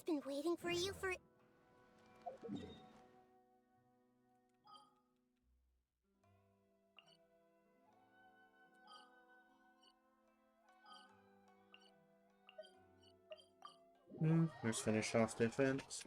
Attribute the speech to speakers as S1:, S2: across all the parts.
S1: I've been waiting for you for...
S2: Let's finish off defense.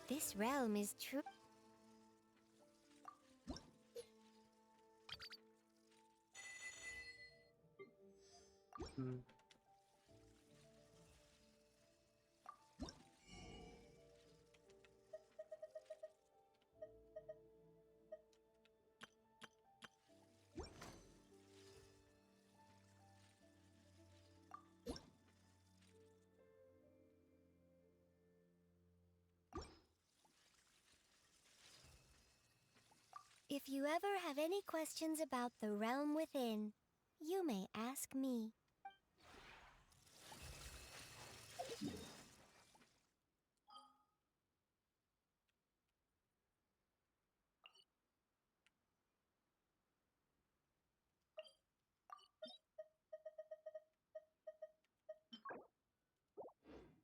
S1: This realm is true. If you ever have any questions about the realm within, you may ask me.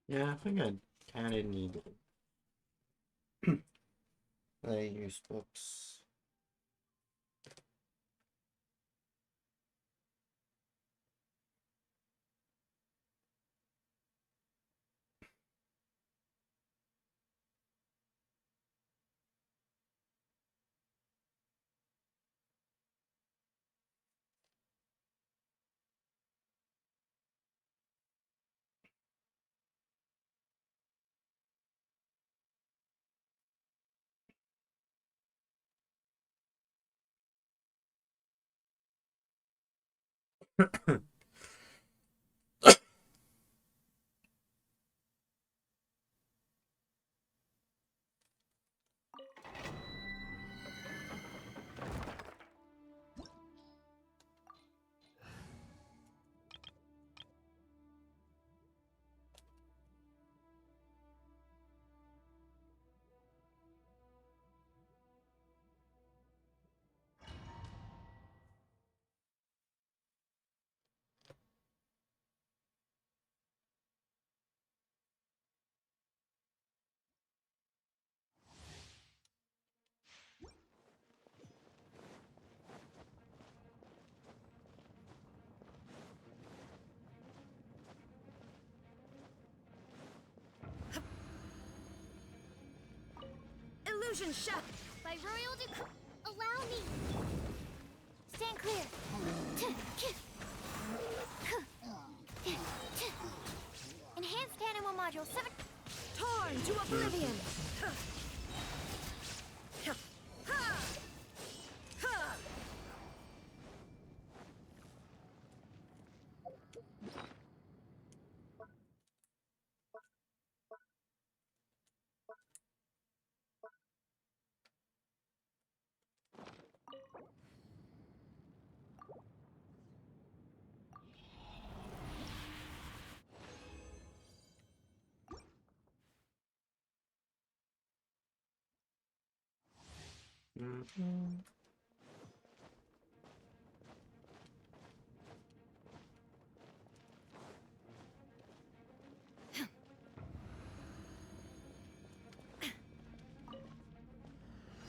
S2: Yeah, I think I kind of need use books.
S1: Illusion shot by royal decree. Allow me. Stand clear. Enhanced animal module 7. Torn to oblivion.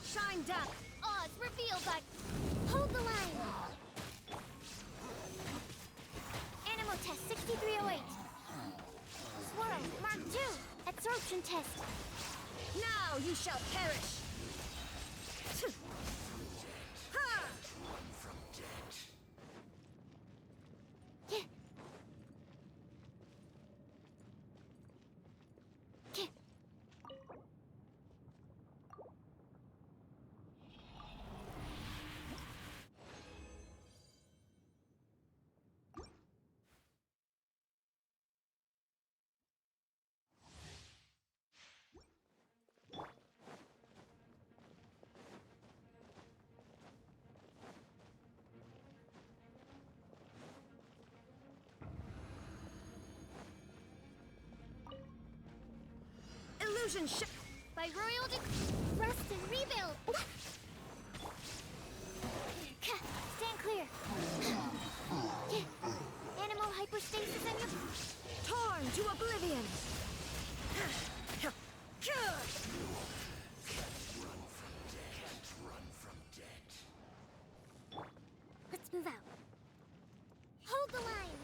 S1: Shine down. Oz revealed by... Hold the line. Animal test 6308. Swirl, Mark 2. Absorption test. Now you shall perish. Ha!
S3: Fusion ship
S1: By royal rust and rebuild. Stand clear. Animal hyperstasis on you.
S3: torn to oblivion.
S1: Let's move out. Hold the line.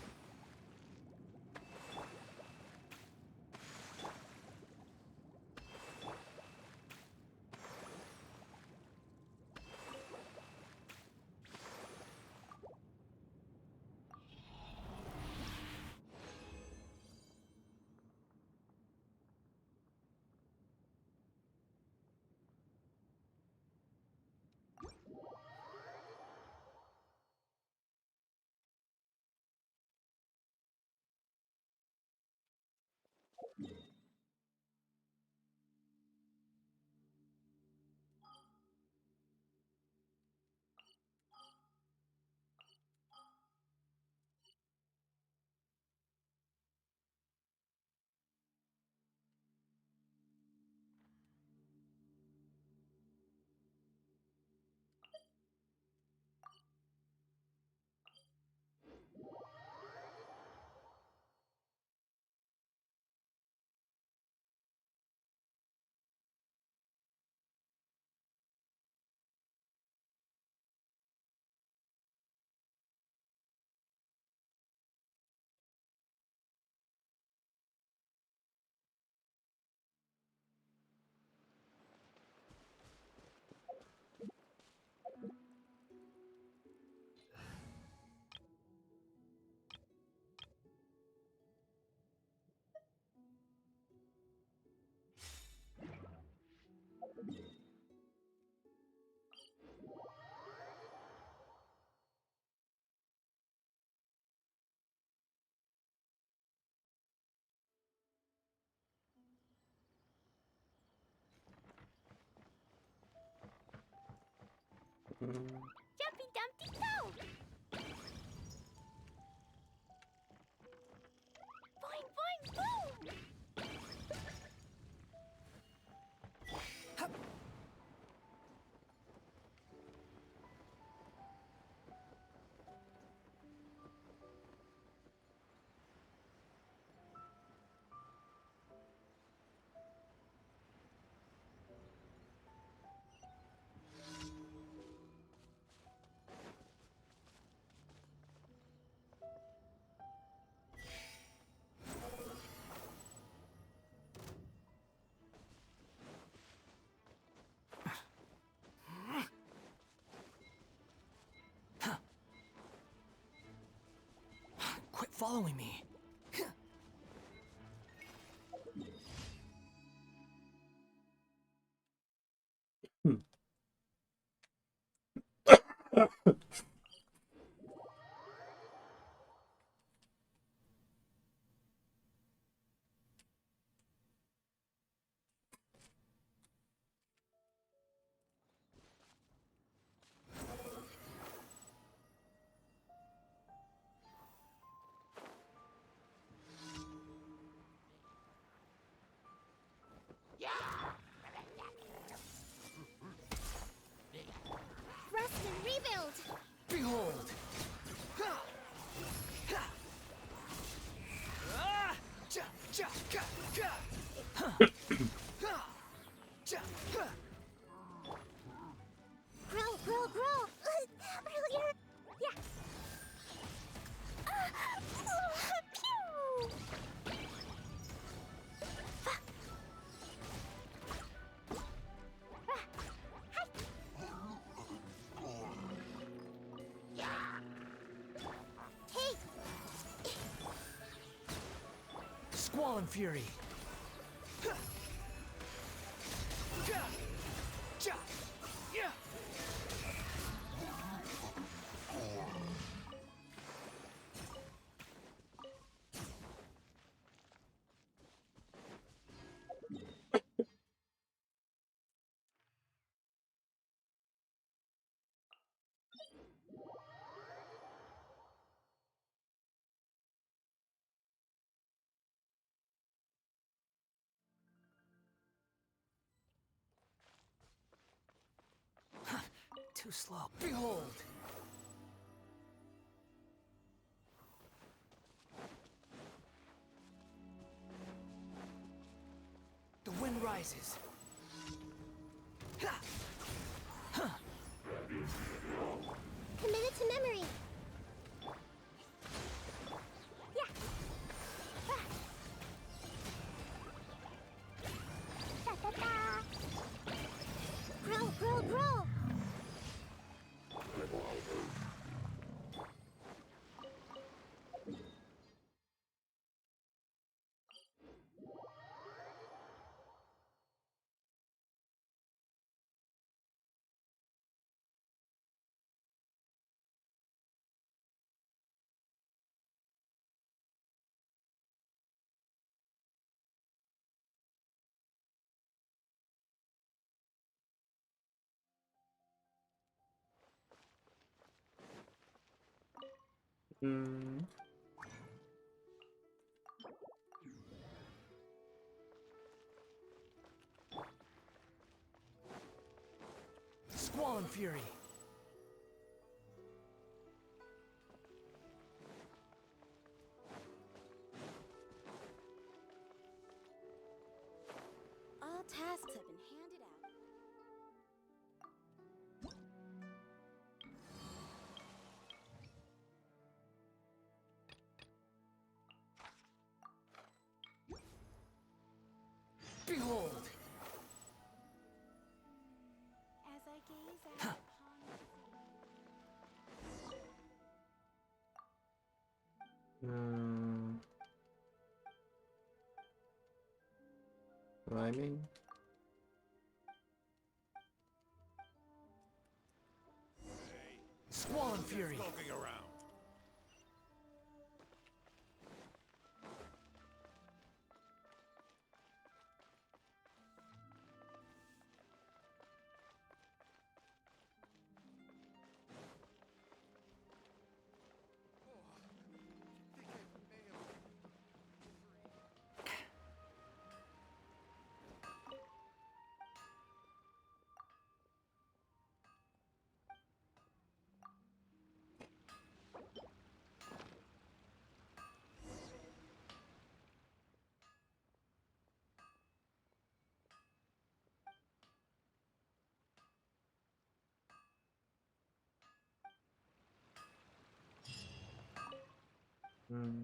S1: Jumpy Dumpty go! Boing boing boom!
S4: Quit following me.
S1: Rust and rebuild!
S4: Behold!
S1: Grow! Earlier! Yeah! Pew! Hey!
S4: Squall and Fury! too slow. Behold! The wind rises.
S1: Committed to memory. Yeah. Da, da, da. Grow, grow, grow.
S2: Hmm.
S4: Squall and Fury.
S3: All tasks have been handed out.
S4: Behold!
S3: As I gaze out upon the sea.
S2: Hmm. Rhyming?
S4: Squall and Fury.
S5: Poking around.
S2: Hmm.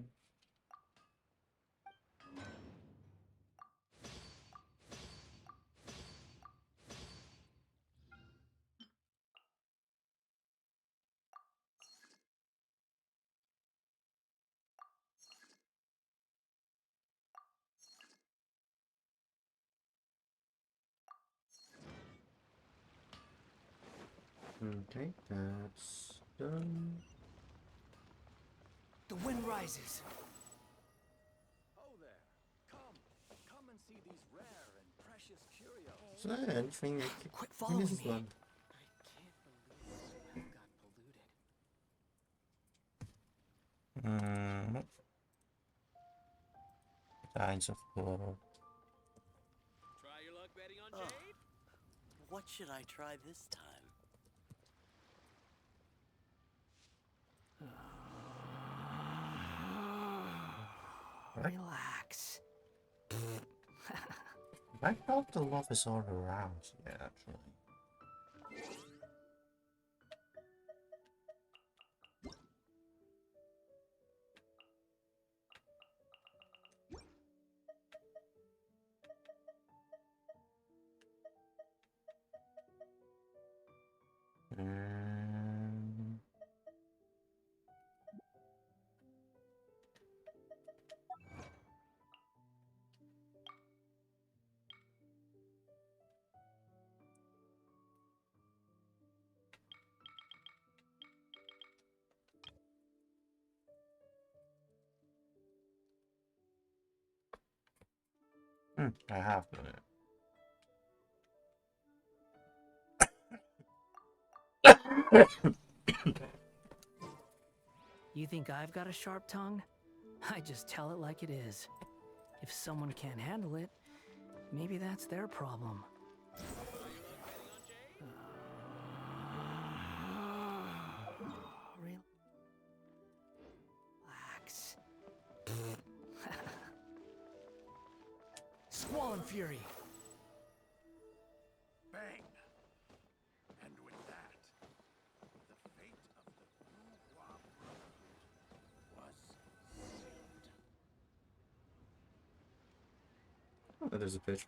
S2: Okay, that's done.
S4: The wind rises.
S5: Oh there. Come and see these rare and precious curios.
S2: Is there anything I can...
S4: Quit
S2: I think
S4: following
S2: this is
S4: me.
S2: one.
S4: I can't believe the well got polluted.
S2: Signs of war.
S6: Try your luck betting on Jade?
S7: What should I try this time?
S4: Relax.
S2: I thought the love is all around here, actually. Um, I have done it.
S4: You think I've got a sharp tongue? I just tell it like it is. If someone can't handle it, maybe that's their problem.
S6: Try your luck betting on Jade?
S4: Squall and Fury.
S5: Bang! And with that, the fate of the Bourgeois Brotherhood was sealed.
S2: Oh, there's a pitch.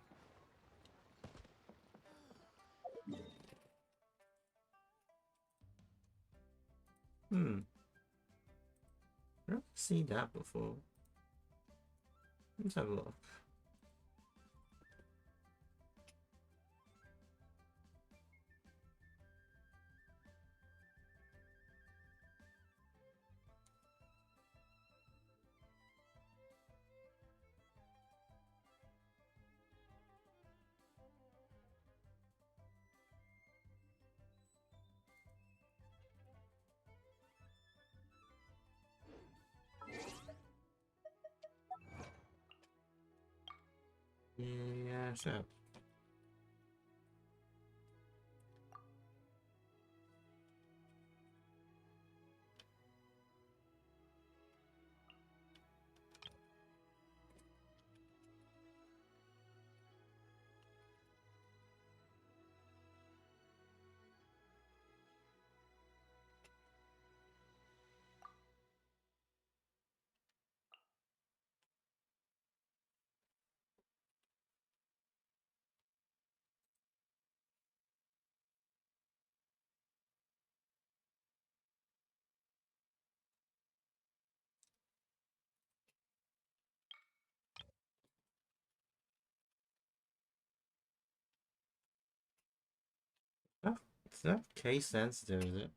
S2: I've seen that before. Let's have a look. Yeah, sure. Oh, it's not case sensitive, is it?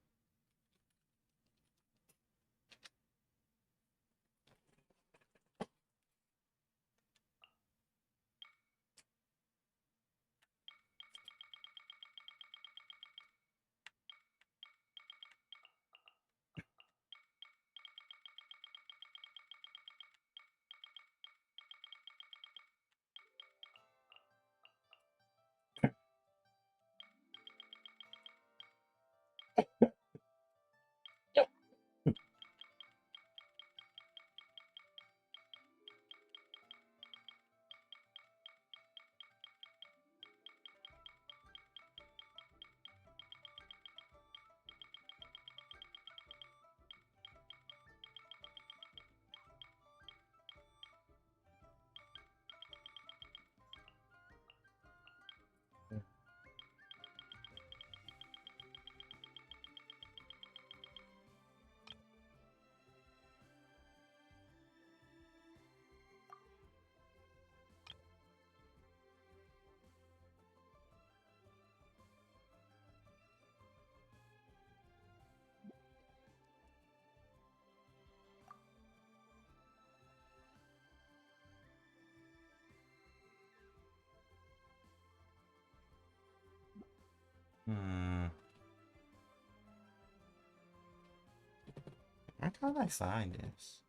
S2: How can I find this?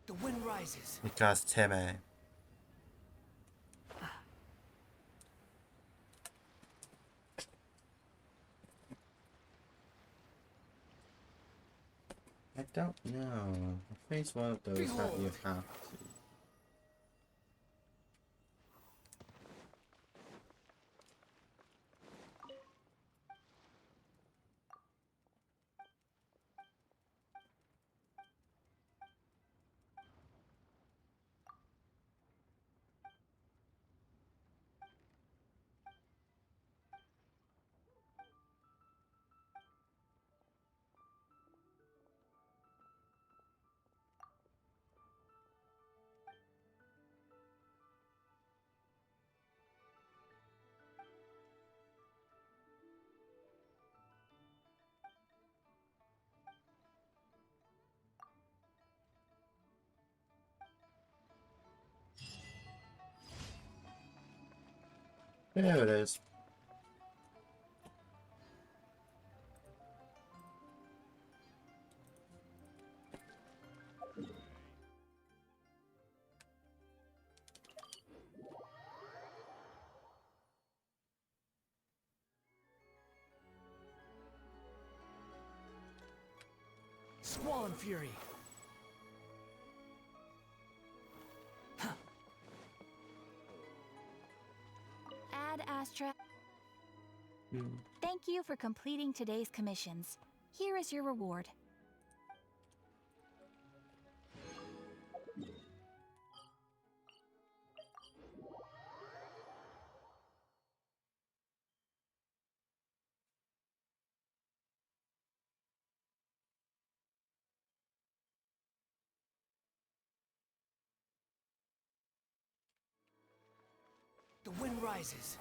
S4: The wind rises.
S2: Because Timmy. I don't know. I think it's one of those that you
S4: Behold.
S2: have to. There it is.
S4: Squall and Fury.
S3: Ad Astra.
S2: Hmm.
S3: Thank you for completing today's commissions. Here is your reward.
S4: The wind rises.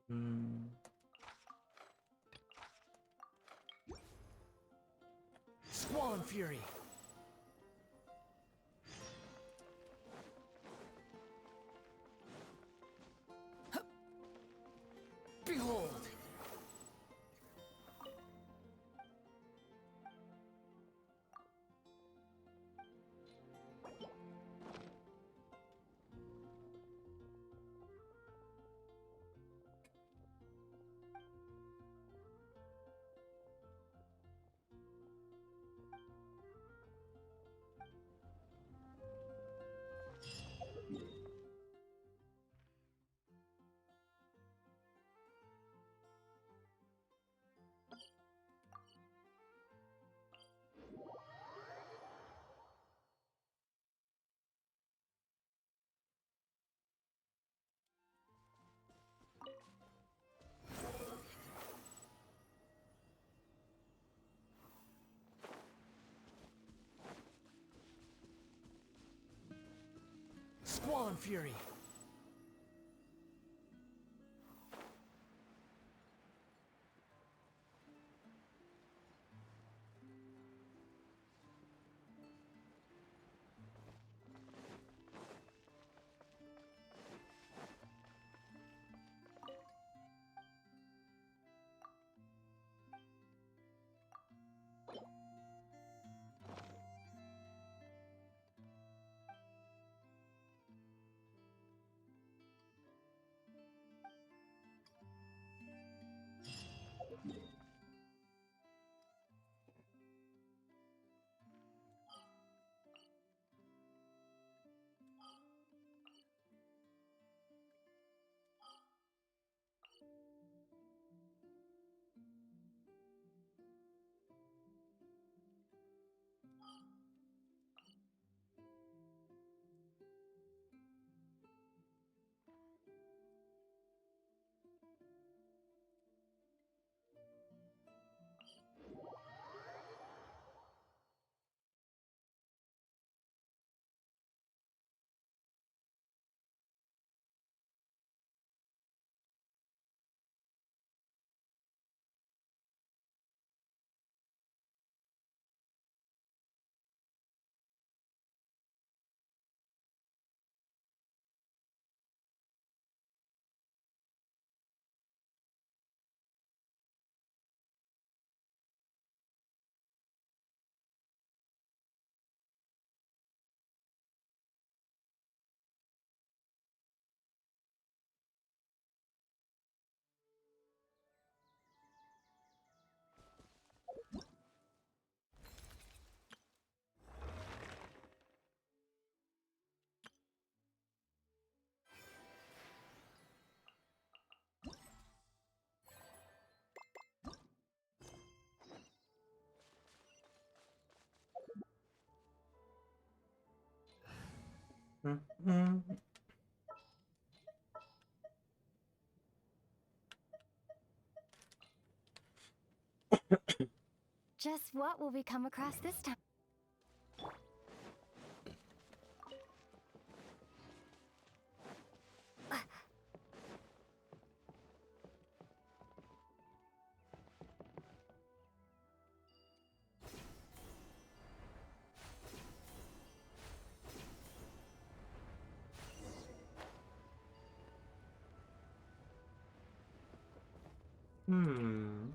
S2: Hmm.
S4: Squall and Fury. Behold! Squall and Fury.
S2: Hmm.
S3: Just what will we come across this time?
S2: Hmm.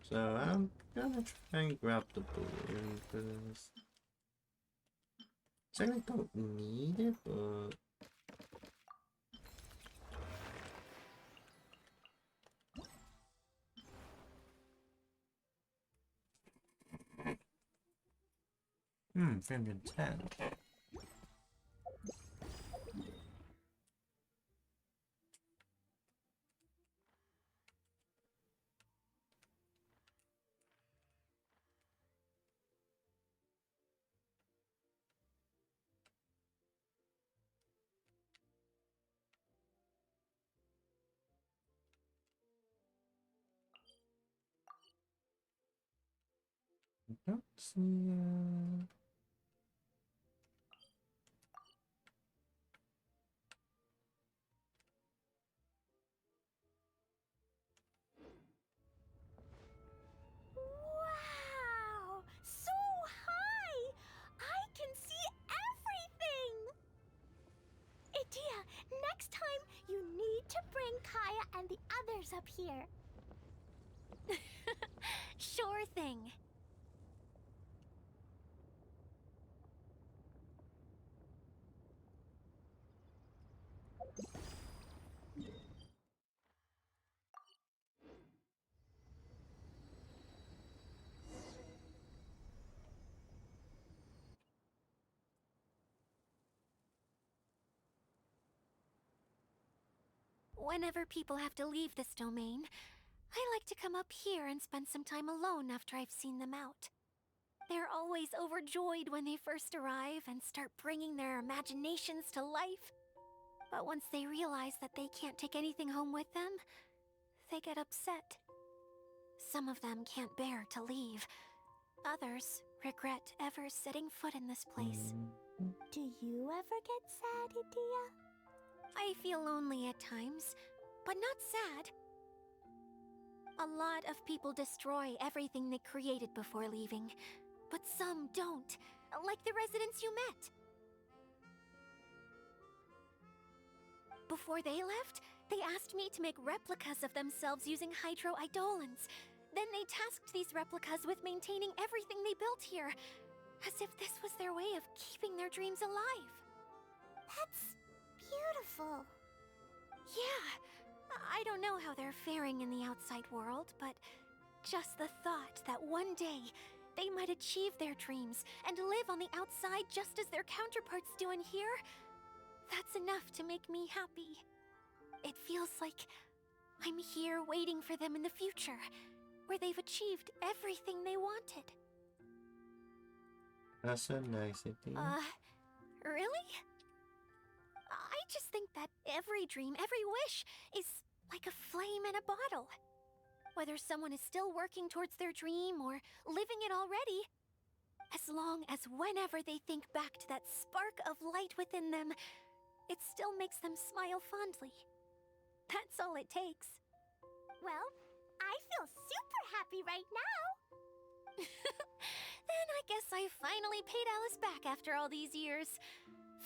S2: So I'm gonna try and grab the balloon because I don't need it, but Hmm, 310. I don't see,
S1: Wow! So high! I can see everything! Idia, next time you need to bring Kaya and the others up here. Sure thing. Whenever people have to leave this domain, I like to come up here and spend some time alone after I've seen them out. They're always overjoyed when they first arrive and start bringing their imaginations to life. But once they realize that they can't take anything home with them, they get upset. Some of them can't bear to leave. Others regret ever setting foot in this place. Do you ever get sad, Idia? I feel lonely at times, but not sad. A lot of people destroy everything they created before leaving, but some don't, like the residents you met. Before they left, they asked me to make replicas of themselves using hydro-eidolons. Then they tasked these replicas with maintaining everything they built here, as if this was their way of keeping their dreams alive. That's beautiful. Yeah, I don't know how they're faring in the outside world, but just the thought that one day they might achieve their dreams and live on the outside just as their counterparts do in here, that's enough to make me happy. It feels like I'm here waiting for them in the future, where they've achieved everything they wanted.
S2: That's so nice, Idia.
S1: Really? I just think that every dream, every wish, is like a flame in a bottle. Whether someone is still working towards their dream or living it already, as long as whenever they think back to that spark of light within them, it still makes them smile fondly. That's all it takes. Well, I feel super happy right now. Then I guess I finally paid Alice back after all these years.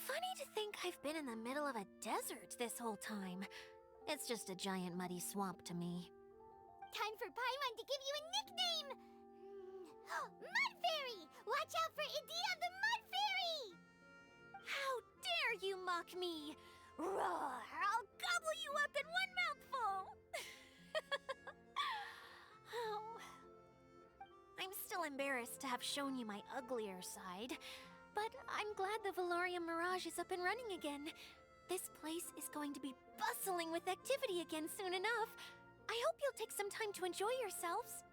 S1: Funny to think I've been in the middle of a desert this whole time. It's just a giant muddy swamp to me. Time for Paimon to give you a nickname! Mud Fairy! Watch out for Idia the Mud Fairy! How dare you mock me! Roar! I'll gobble you up in one mouthful! Oh. I'm still embarrassed to have shown you my uglier side, but I'm glad the Valorium Mirage is up and running again. This place is going to be bustling with activity again soon enough. I hope you'll take some time to enjoy yourselves.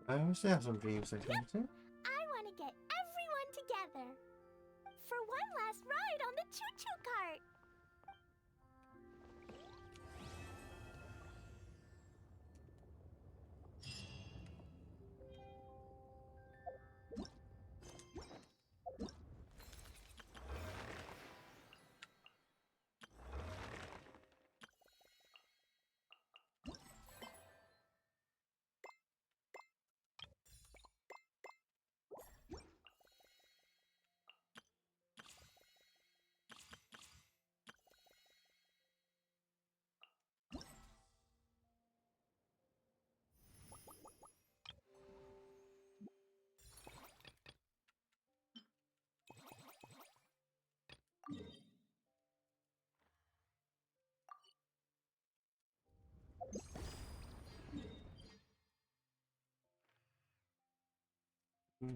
S2: I always have some dreams like that too. Hmm.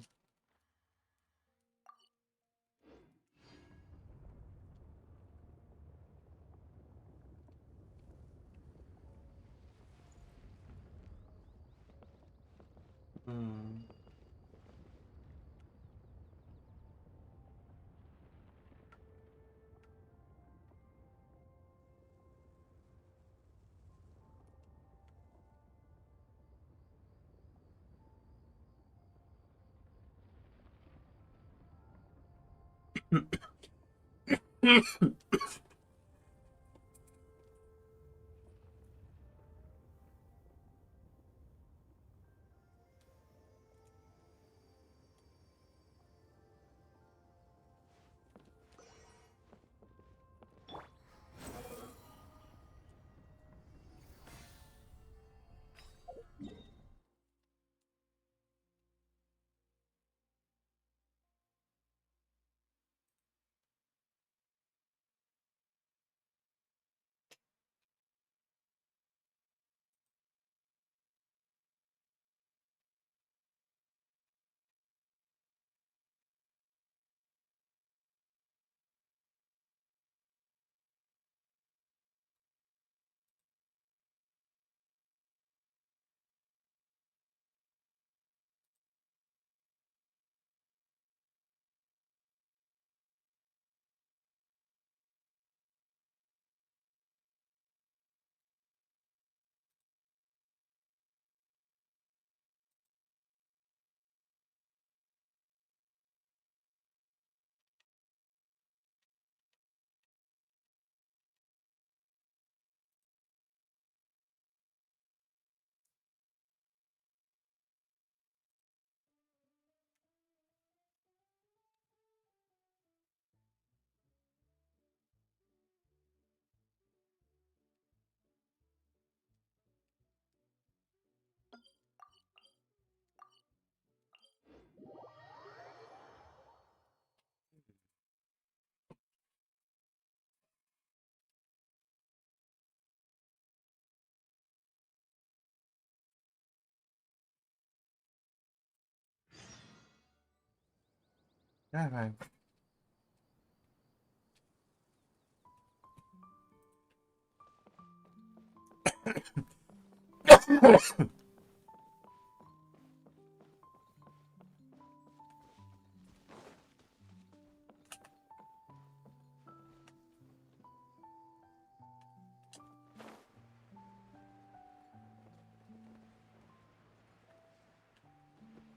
S2: ได้ไป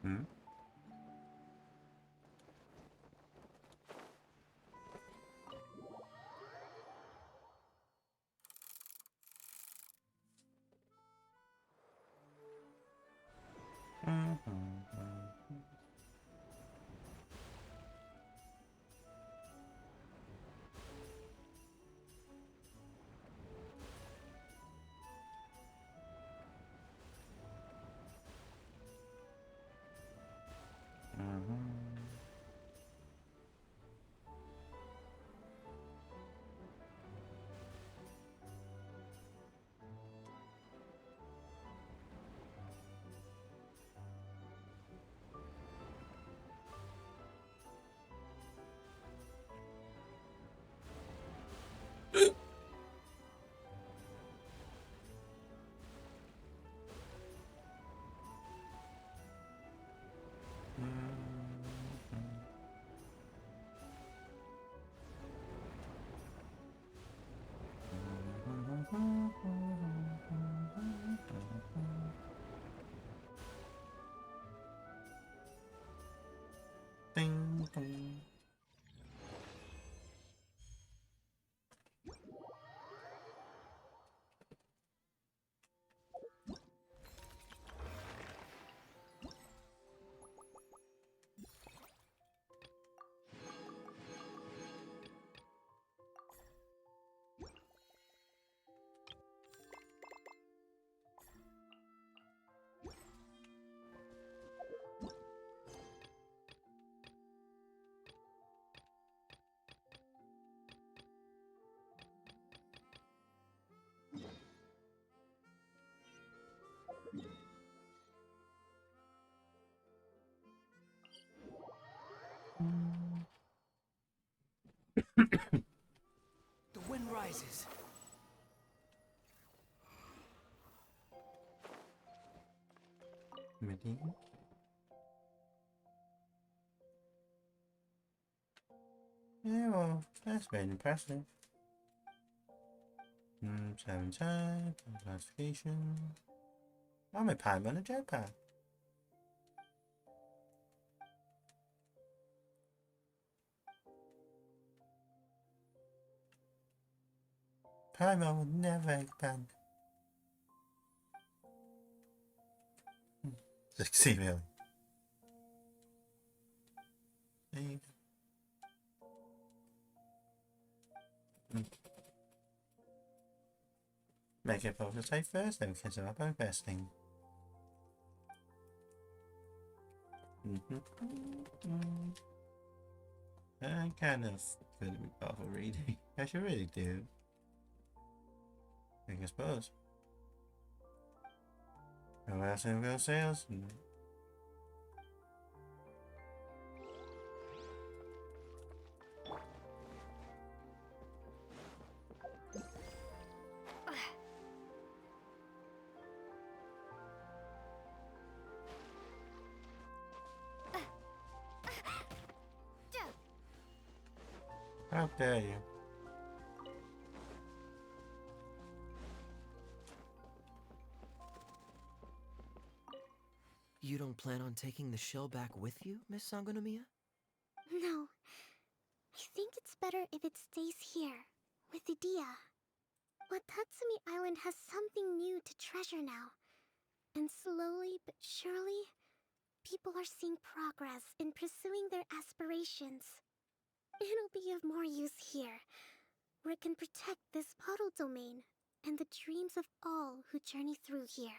S2: อืม
S4: The wind rises.
S2: Ready? Yeah, well, that's very impressive. 7 type, classification. I'm a pilot on a jetpack. Paimon would never expand. 60 million. There you go. Make a prototype first, then consider about investing. I kind of couldn't be bothered reading. I should really do. I suppose. No else in real sales? How dare you?
S8: You don't plan on taking the shell back with you, Miss Sangonomiya?
S9: No. I think it's better if it stays here, with Idia. Watatsumi Island has something new to treasure now. And slowly but surely, people are seeing progress in pursuing their aspirations. It'll be of more use here, where it can protect this puddle domain and the dreams of all who journey through here.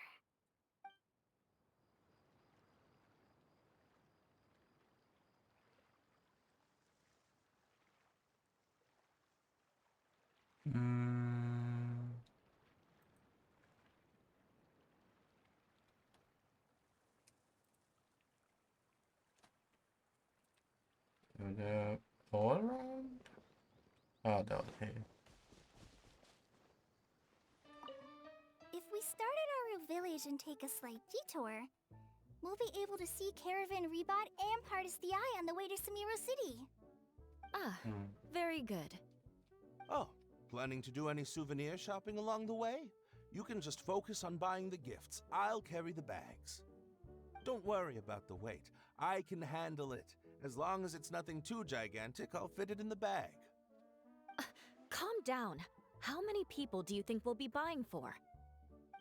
S2: All around? Oh, no, okay.
S3: If we start at our village and take a slight detour, we'll be able to see Caravan Rebot and Pardis the Eye on the way to Samiro City.
S10: Ah, very good.
S5: Oh, planning to do any souvenir shopping along the way? You can just focus on buying the gifts. I'll carry the bags. Don't worry about the weight. I can handle it. As long as it's nothing too gigantic, I'll fit it in the bag.
S10: Calm down. How many people do you think we'll be buying for?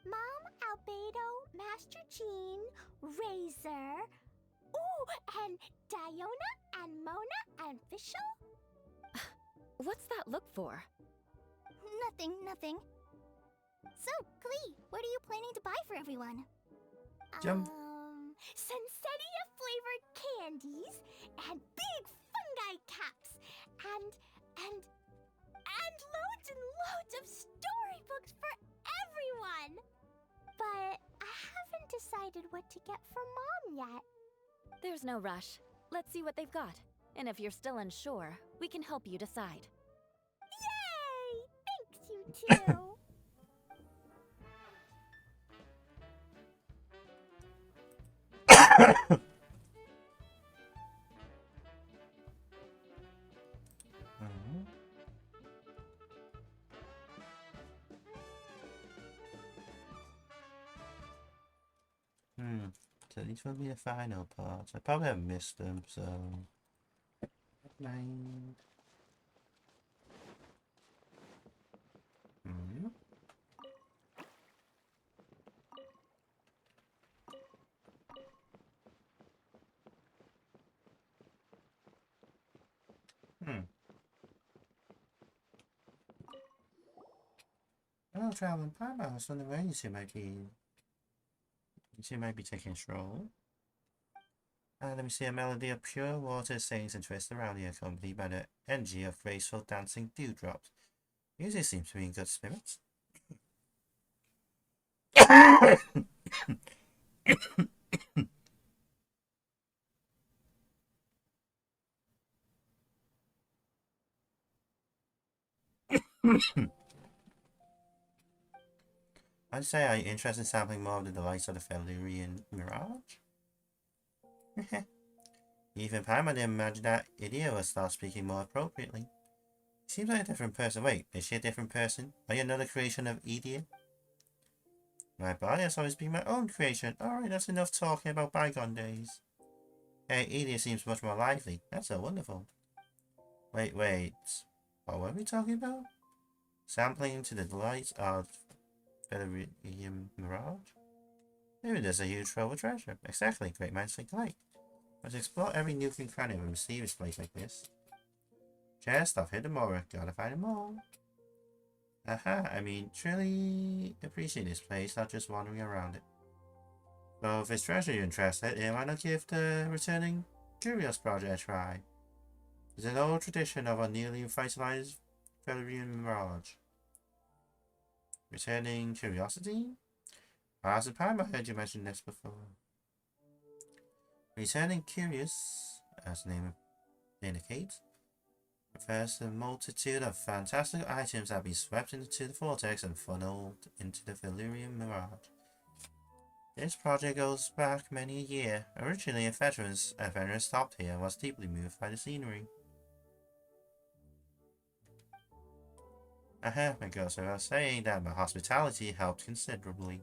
S9: Mom, Albedo, Master Jean, Razor, ooh, and Diona, and Mona, and Fischl?
S10: What's that look for?
S3: Nothing. So, Klee, what are you planning to buy for everyone?
S2: Jump.
S9: Sensetia-flavored candies, and big fungi caps, and loads and loads of storybooks for everyone! But I haven't decided what to get for Mom yet.
S10: There's no rush. Let's see what they've got. And if you're still unsure, we can help you decide.
S9: Yay! Thanks, you two!
S2: So these will be the final parts. I probably have missed them, so never mind. Oh, traveling Papa, I was wondering where you might be taking a stroll. Let me see, a melody of pure water sings and twists around you, accompanied by the energy of graceful dancing dewdrops. Music seems to be in good spirits. I'd say, are you interested in sampling more of the delights of the Felurian Mirage? Even Paimon didn't imagine that idiot would start speaking more appropriately. Seems like a different person. Wait, is she a different person? Are you another creation of Idiot? My body has always been my own creation. Alright, that's enough talking about bygone days. Hey, Idiot seems much more lively. That's so wonderful. Wait. What were we talking about? Sampling to the delights of Felurian Mirage? Maybe there's a huge trove of treasure. Exactly, great minds think alike. Let's explore every nook and cranny of a mysterious place like this. Chest of hidden more. Gotta find them all. Aha, I mean, truly appreciate this place, not just wandering around it. So if it's treasure you're interested in, why not give the returning Curious project a try? It's an old tradition of a newly revitalized Felurian Mirage. Returning Curiosity? As a time I heard you mention this before. Returning Curious, as the name indicates, refers to the multitude of fantastic items that have been swept into the vortex and funneled into the Felurian Mirage. This project goes back many a year. Originally, a veteran stopped here and was deeply moved by the scenery. Aha, it goes without saying that my hospitality helped considerably.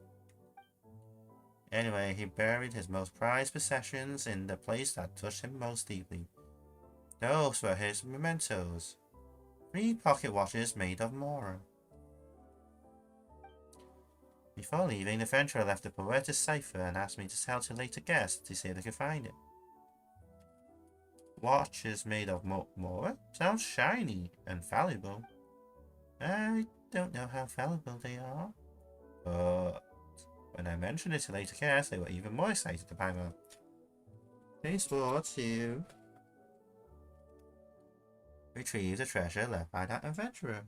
S2: Anyway, he buried his most prized possessions in the place that touched him most deeply. Those were his mementos. 3 pocket watches made of Mora. Before leaving, the adventurer left a poetic cipher and asked me to tell to later guests to see if they could find it. Watches made of Mora? Sounds shiny and valuable. I don't know how valuable they are, but when I mentioned it to later guests, they were even more excited to buy them. They swore to retrieve the treasure left by that adventurer.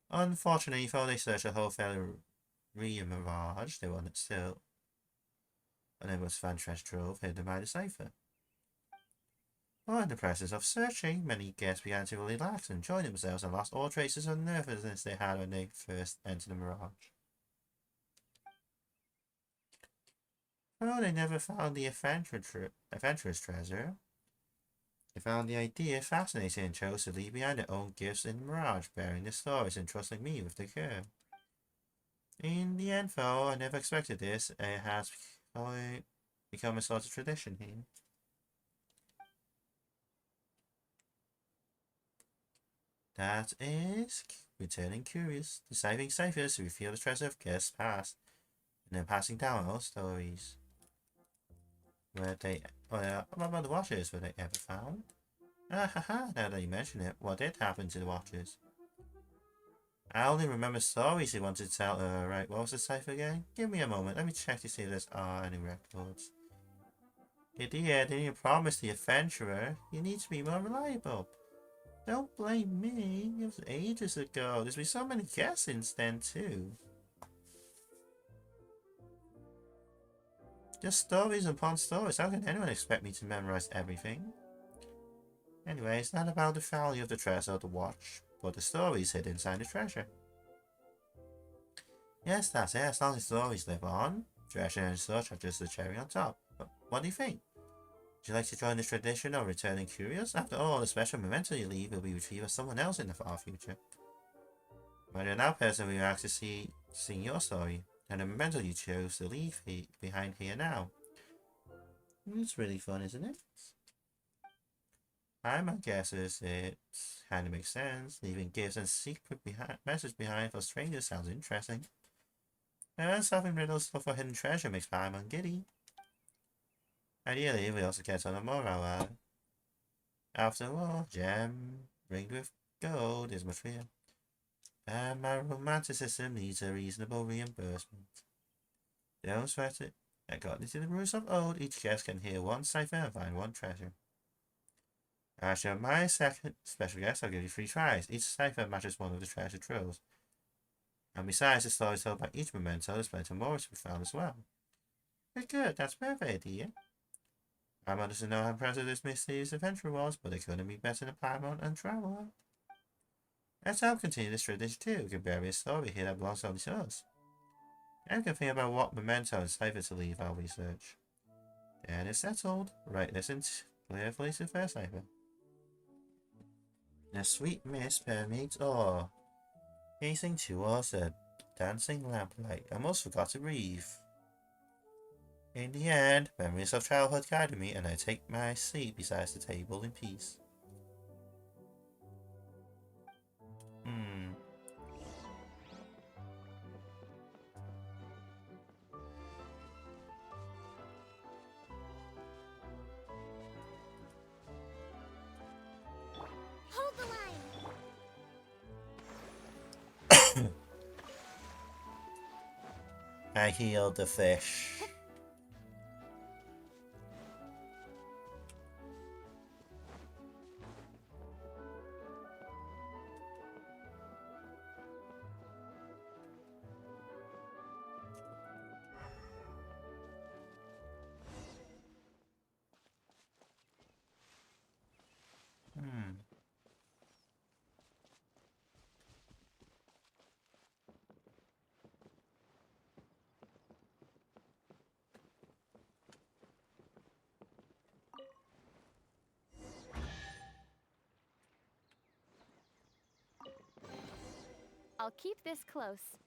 S2: Unfortunately, though they searched the whole Felurian Mirage, they were still unable to find treasure trove hidden by the cipher. But in the process of searching, many guests began to relax and enjoy themselves and lost all traces of nervousness they had when they first entered the Mirage. Though they never found the adventurous treasure, they found the idea fascinating and chose to leave behind their own gifts in the Mirage, bearing the stories and trusting me with the care. In the end, though, I never expected this. It has become a sort of tradition here. That is returning curious, deciding ciphers to reveal the treasure of guests past, and then passing down old stories. What about the watches? Were they ever found? Ah ha ha, now that you mention it, what did happen to the watches? I only remember stories he wanted to tell. Right, what was the cipher again? Give me a moment, let me check to see if there's any records. Idiot, didn't you promise the adventurer? You need to be more reliable. Don't blame me, it was ages ago. There's been so many guests since then too. Just stories upon stories, how can anyone expect me to memorize everything? Anyway, it's not about the value of the treasure or the watch, but the stories hidden inside the treasure. Yes, that's it, as long as stories live on, treasure and such are just the cherry on top. But what do you think? Would you like to join the tradition of returning curious? After all, the special memento you leave will be retrieved by someone else in the far future. But you're now person we ask to see your story, and the memento you chose to leave behind here now. It's really fun, isn't it? My guess is it kind of makes sense. Leaving gifts and secret message behind for strangers sounds interesting. And solving riddles for hidden treasure makes Paimon giddy. Ideally, we also get on a moral. After all, gem ringed with gold is much real. And my romanticism needs a reasonable reimbursement. Don't sweat it. According to the rules of old, each guest can hear one cipher and find one treasure. As you're my second special guest, I'll give you 3 tries. Each cipher matches one of the treasure troves. And besides, the stories told by each memento, there's plenty more to be found as well. Very good, that's perfect, dear. Paimon doesn't know how impressive this mysterious adventure was, but it couldn't be better than Paimon and Traveler. Let's help continue this tradition too. We can bury a story here that belongs only to us. And can think about what memento and cipher to leave our research. And it's settled. Right, listen carefully to the first cipher. The sweet mist permeates all. Gazing towards the dancing lamplight, I almost forgot to breathe. In the end, memories of childhood guided me, and I take my seat beside the table in peace. Hmm.
S3: Hold the line!
S2: I healed the fish. Hmm.
S10: I'll keep this close.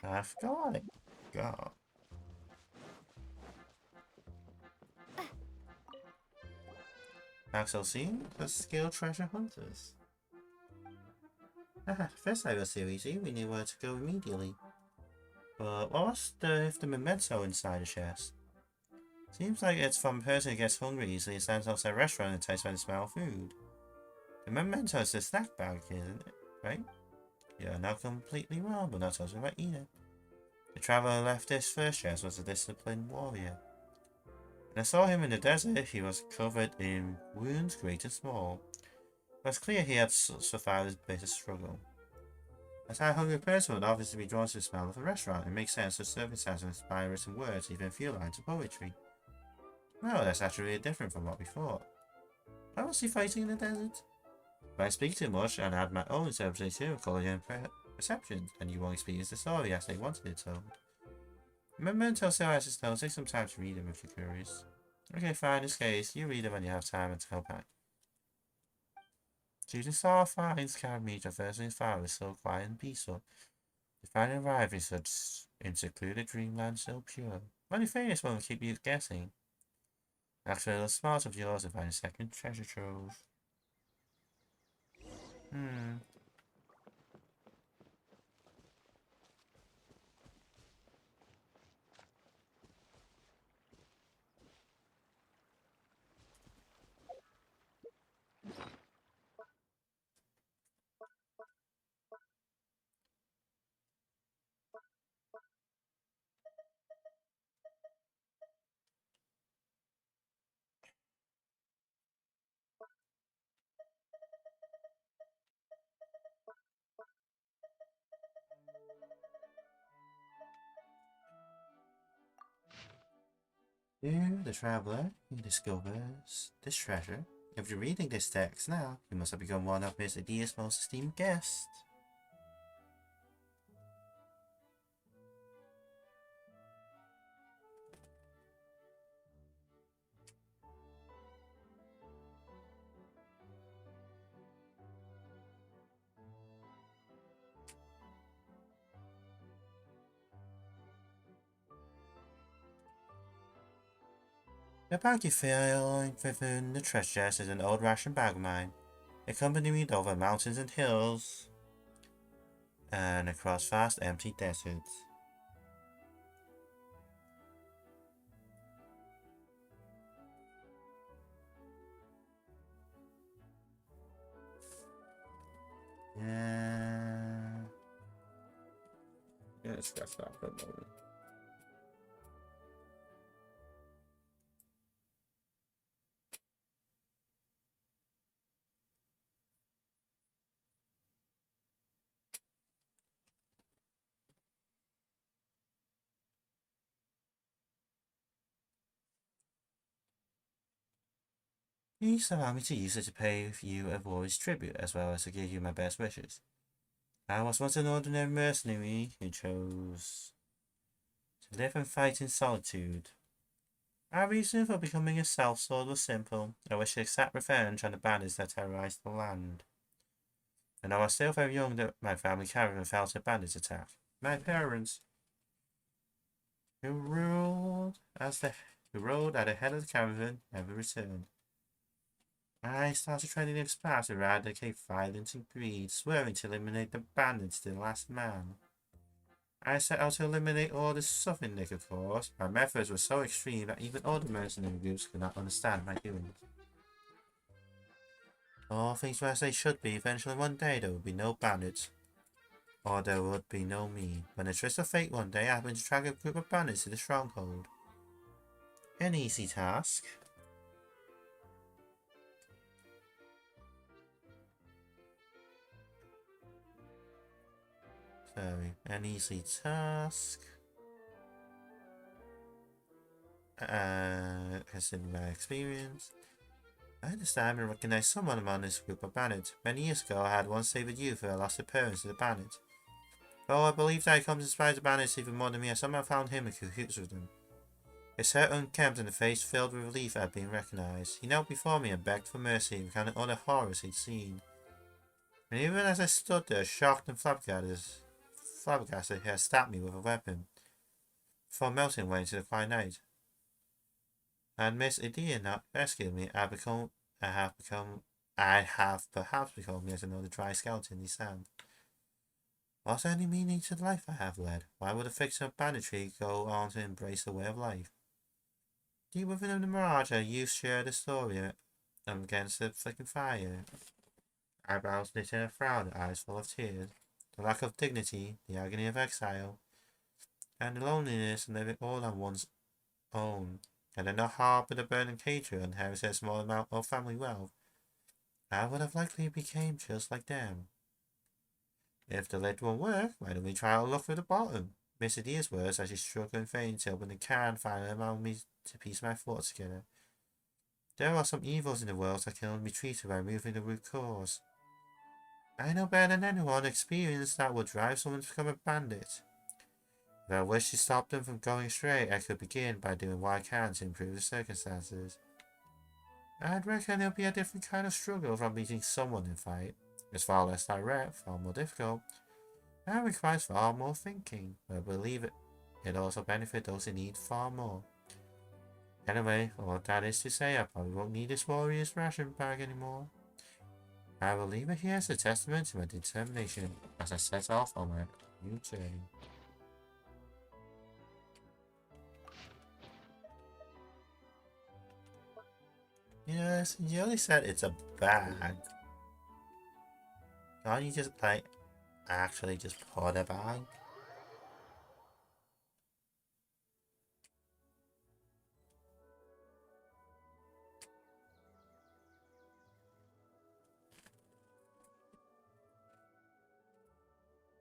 S2: I've got it. God. Axel seen the skilled treasure hunters. First I was so easy, we knew where to go immediately. But what was the memento inside the chest? Seems like it's from a person who gets hungry easily and stands outside a restaurant and tastes by the smell of food. The memento is the snack bag, isn't it? Right? You're not completely wrong, but not totally right either. The traveler who left this first chest was a disciplined warrior. When I saw him in the desert, he was covered in wounds great and small. It was clear he had survived his bitter struggle. As a hungry person would obviously be drawn to the smell of a restaurant, it makes sense that circumstances inspire written words, even few lines of poetry. Well, that's actually really different from what we thought. Why was he fighting in the desert? If I speak too much and add my own interpretation of colour and perception, and you won't experience the story as they wanted it told. Memento still has its notes, take some time to read them if you're curious. Okay, fine, in this case, you read them when you have time and to go back. Judy saw finds carried me traversing his fire was so quiet and peaceful. To finally arrive in secluded dreamland so pure. Only famous one will keep you guessing. Actually, a smart of yours to find a second treasure trove. You, the traveler, he discovers this treasure. If you're reading this text now, you must have become one of Miss Adia's most esteemed guests. The bag you feel within the treasure chest is an old ration bag of mine. It accompanied me over mountains and hills and across vast empty deserts. Yeah. Yeah, let's get that for a moment. Please allow me to use it to pay you a warrior's tribute, as well as to give you my best wishes. I was once an ordinary mercenary who chose to live and fight in solitude. Our reason for becoming a self-sword was simple. I wished to exact revenge on the bandits that terrorized the land. And I was still very young that my family caravan fell to bandits' attack. My parents, who ruled who rode at the head of the caravan, never returned. I started training in Spa to eradicate violence and greed, swearing to eliminate the bandits to the last man. I set out to eliminate all the suffering they could cause. My methods were so extreme that even other mercenary groups could not understand my doings. All things were as they should be. Eventually one day there would be no bandits. Or there would be no me. When a twist of fate one day I happened to track a group of bandits to the stronghold. An easy task. Sorry, an easy task. Considering my experience. I understand and recognize someone among this group of bandits. Many years ago, I had once saved youth who had lost their parents to the bandits. Though I believed I had come to despise the bandits even more than me, I somehow found him in cahoots with them. His hair unkempt and a face filled with relief at being recognized. He knelt before me and begged for mercy, recounting all the horrors he'd seen. And even as I stood there, shocked and flabbergasted, he had stabbed me with a weapon, before melting away into the quiet night. Had Miss Idea not rescued me, I have perhaps become yet another dry skeleton in the sand. Was there any meaning to the life I have led? Why would a fiction of banditry go on to embrace a way of life? Deep within the mirage, a youth shared a story against the flickering fire. Eyebrows knit in a frown, eyes full of tears. The lack of dignity, the agony of exile, and the loneliness of living all on one's own. Had I not harbored a burning hatred and inherited a small amount of family wealth, I would have likely become just like them. If the lid won't work, why don't we try our luck with the bottom? Miss Idea's words as she struggled and fainted till when the can finally allowed me to piece my thoughts together. There are some evils in the world that can only be treated by removing the root cause. I know better than anyone experience that would drive someone to become a bandit. If I wish to stop them from going astray, I could begin by doing what I can to improve the circumstances. I'd reckon it'll be a different kind of struggle from meeting someone in fight. It's far less direct, far more difficult, and requires far more thinking, but I believe it also benefits those in need far more. Anyway, all that is to say, I probably won't need this warrior's ration bag anymore. I will leave it here as a testament to my determination as I set off on my new journey. Yes, you only said it's a bag. Can't you just, like, actually just put a bag?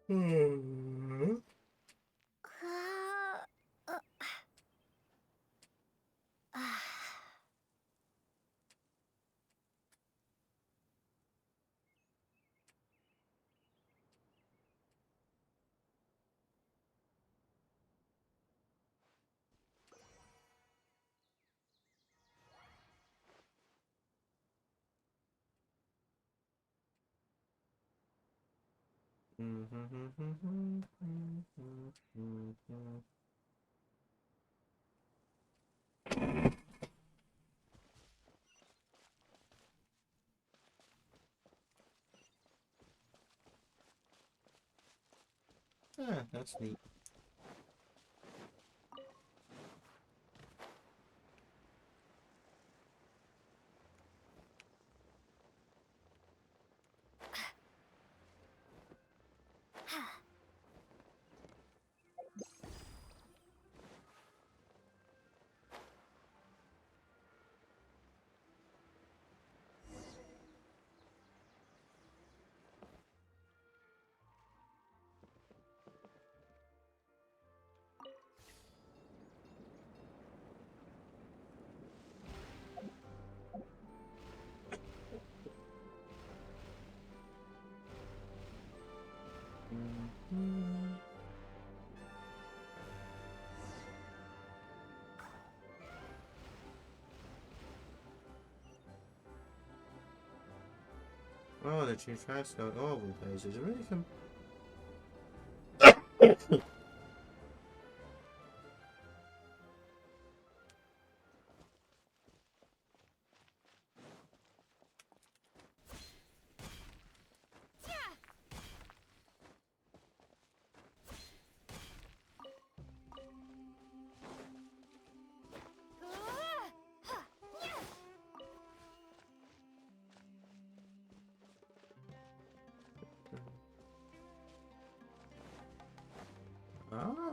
S2: Hmm. Ah, that's neat. Oh, the two tracks go all over the place. Is it really Oh.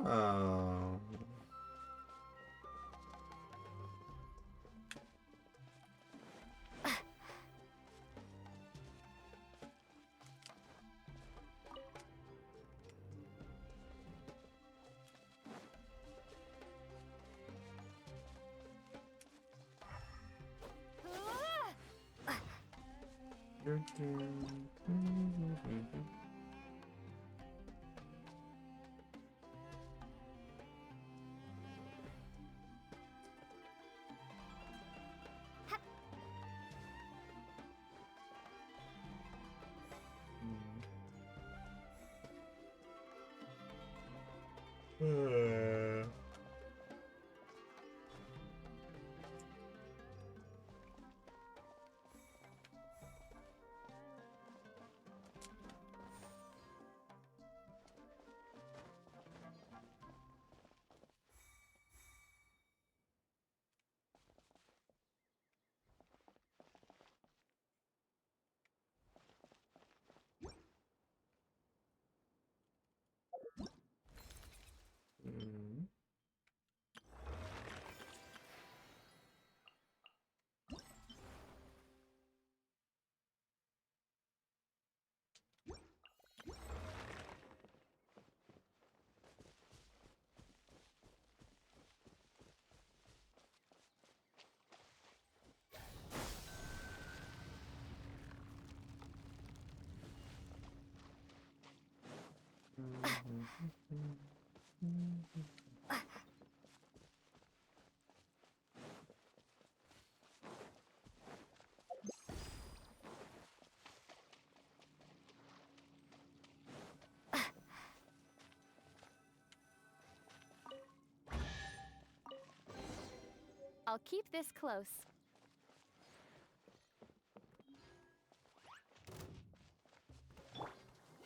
S10: I'll keep this close.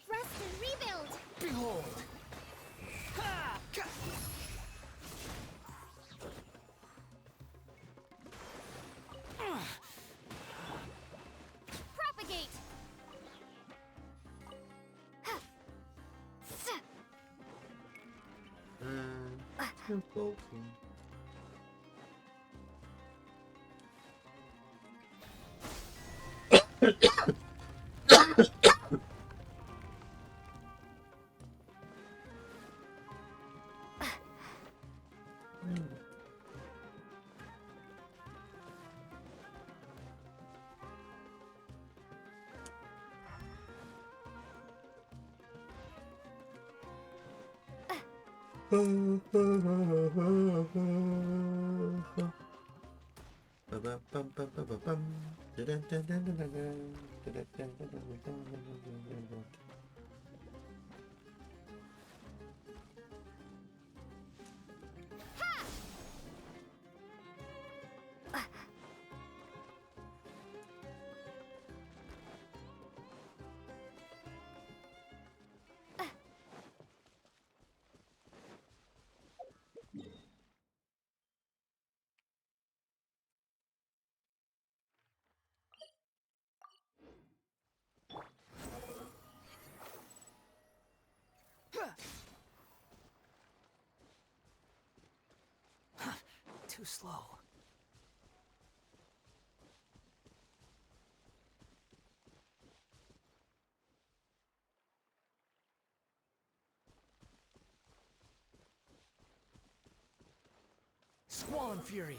S3: Rest and rebuild!
S4: Behold!
S3: Propagate!
S2: Too bulky.
S4: Too slow. Squall Fury.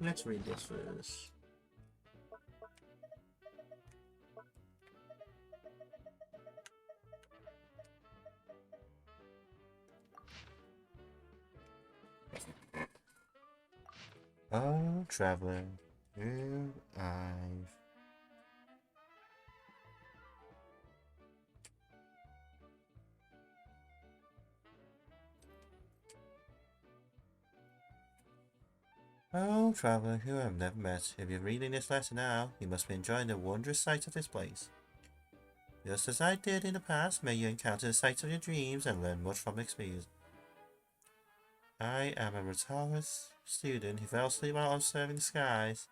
S2: Let's read this first. Oh, traveler, who I've... Oh, traveler who I've never met, if you're reading this letter now, you must be enjoying the wondrous sight of this place. Just as I did in the past, may you encounter the sights of your dreams and learn much from experience. I am a retired student who fell asleep while observing the skies.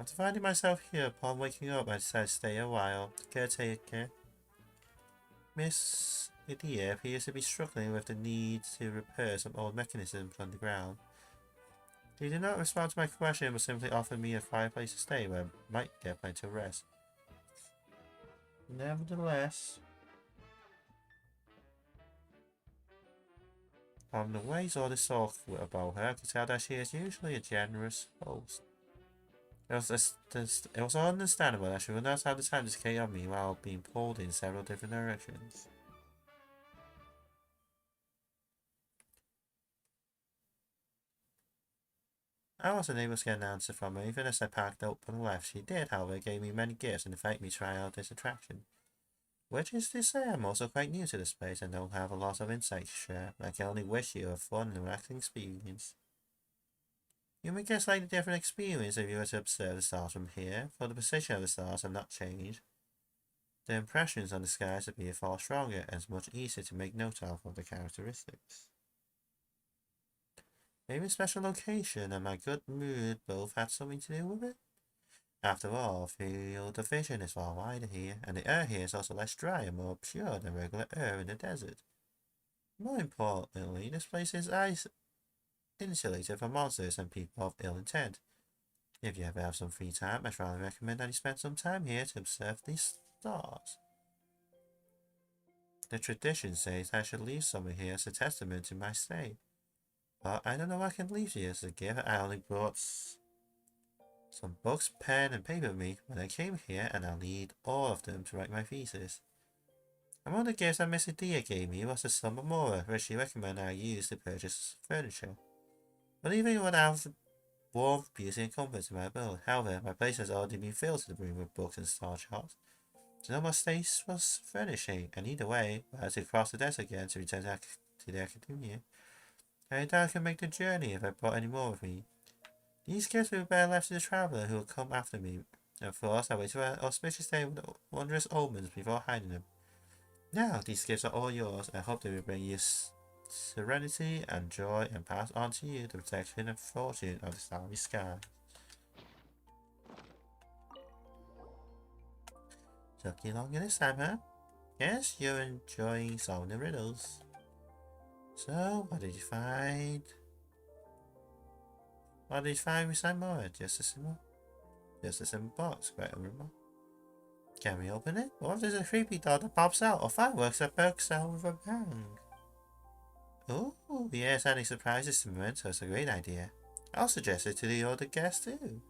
S2: After finding myself here upon waking up, I decided to stay a while. The caretaker, Miss Idia, appears to be struggling with the need to repair some old mechanisms underground. He did not respond to my question, but simply offered me a quiet place to stay where I might get plenty of rest. Nevertheless, from the ways all this talk about her, I could tell that she is usually a generous host. It was understandable that she would not have the time to take care of me while being pulled in several different directions. I wasn't able to get an answer from her, even as I packed up on the left. She did, however, give me many gifts and invited me to try out this attraction. Which is to say, I'm also quite new to this place and don't have a lot of insight to share. I can only wish you a fun and relaxing experience. You may get a slightly different experience if you were to observe the stars from here, for the position of the stars have not changed. The impressions on the skies appear far stronger and it's much easier to make note of the characteristics. Maybe a special location and my good mood both had something to do with it? After all, field of vision is far wider here, and the air here is also less dry and more pure than regular air in the desert. More importantly, this place is insulated from monsters and people of ill intent. If you ever have some free time, I strongly recommend that you spend some time here to observe these stars. The tradition says I should leave somewhere here as a testament to my stay. But I don't know what I can leave you as a gift. I only brought some books, pen, and paper with me when I came here, and I'll need all of them to write my thesis. Among the gifts that Miss Adia gave me was a sum of more, which she recommended I use to purchase furniture. Believing it would have warmth, beauty, and comfort to my abode. However, my place has already been filled to the brim with books and star charts. So no more space was furnishing, and either way, I had to cross the desert again to return to the academia. I doubt I can make the journey if I brought any more with me. These gifts will be better left to the traveller who will come after me. Of course, I wait for an auspicious day with wondrous omens before hiding them. Now, these gifts are all yours. I hope they will bring you serenity and joy and pass on to you the protection and fortune of the starry sky. Took you longer this time, huh? Yes, you're enjoying solving the riddles. So, what did you find? What did you find with Simon? Just a simple box, quite a remark. Can we open it? What if there's a creepy doll that pops out, or fireworks that bursts out with a bang? Oh, yes, any surprises to Memento is a great idea. I'll suggest it to the other guests too.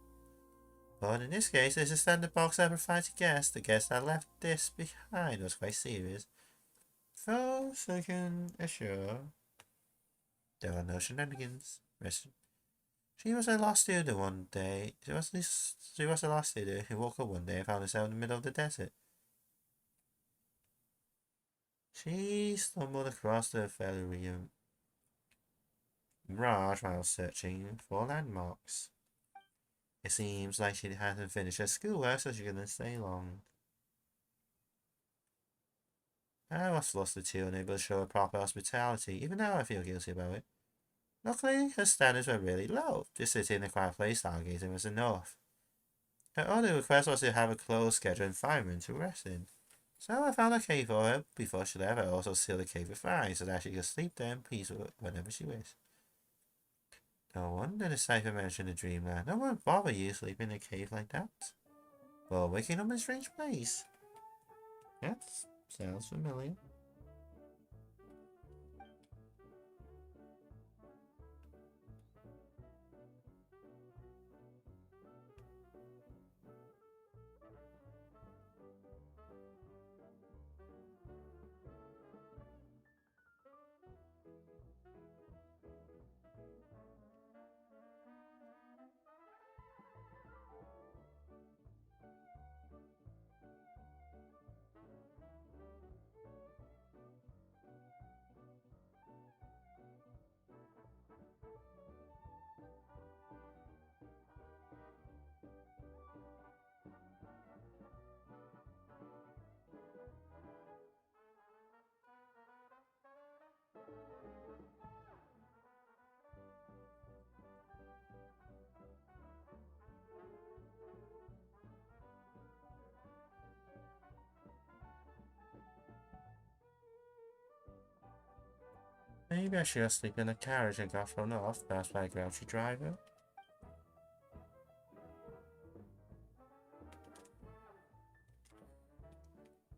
S2: But in this case, there's a standard box that provides a guest. The guest that left this behind was quite serious. So I can assure there are no shenanigans. She was a lost student one day. She was a lost student who woke up one day and found herself in the middle of the desert. She stumbled across the Felurium Mirage while searching for landmarks. It seems like she hasn't finished her schoolwork, so she couldn't stay long. I was flustered too, unable to show her proper hospitality. Even now I feel guilty about it. Luckily, her standards were really low. Just sitting in a quiet place stargazing was enough. Her only request was to have a closed schedule environment to rest in. So I found a cave for her. Before she left, I also sealed the cave with iron so that she could sleep there in peace whenever she wished. No wonder the cipher mentioned the dreamland. No one would bother you sleeping in a cave like that. Well, waking up in a strange place. That sounds familiar. Maybe I should have sleep in the carriage and got thrown off. That's by a grouchy driver.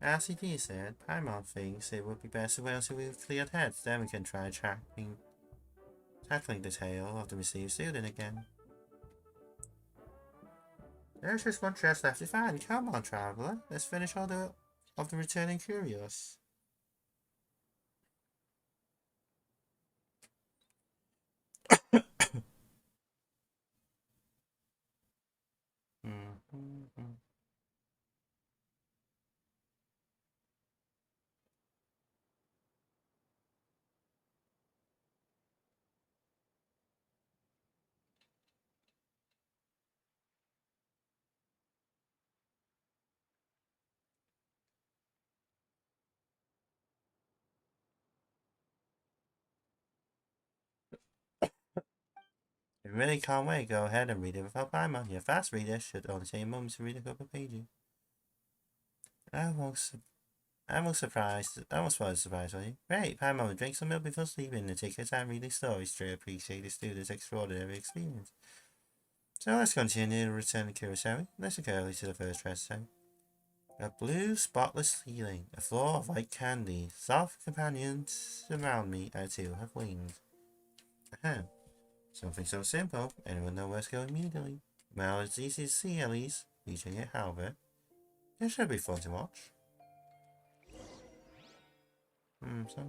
S2: As he said, Paimon thinks it would be best to wait until we've cleared heads, then we can try tackling the tale of the received student again. There's just one chest left to find. Come on, traveler. Let's finish all of the returning curious. If you really can't wait, go ahead and read it without Paimon. Your fast reader should only take a moment to read a couple of pages. I was surprised. I was surprised on you. Great, Paimon will drink some milk before sleeping and take her time reading stories to appreciate the student's extraordinary experience. So let's continue to return to Kurosawa. Let's go early to the first treasure zone. A blue, spotless ceiling, a floor of white candy, soft companions surround me. I too have wings. Ahem. Something so simple, anyone know where to go immediately. Well, it's easy to see at least. Reaching it, however. It should be fun to watch. So.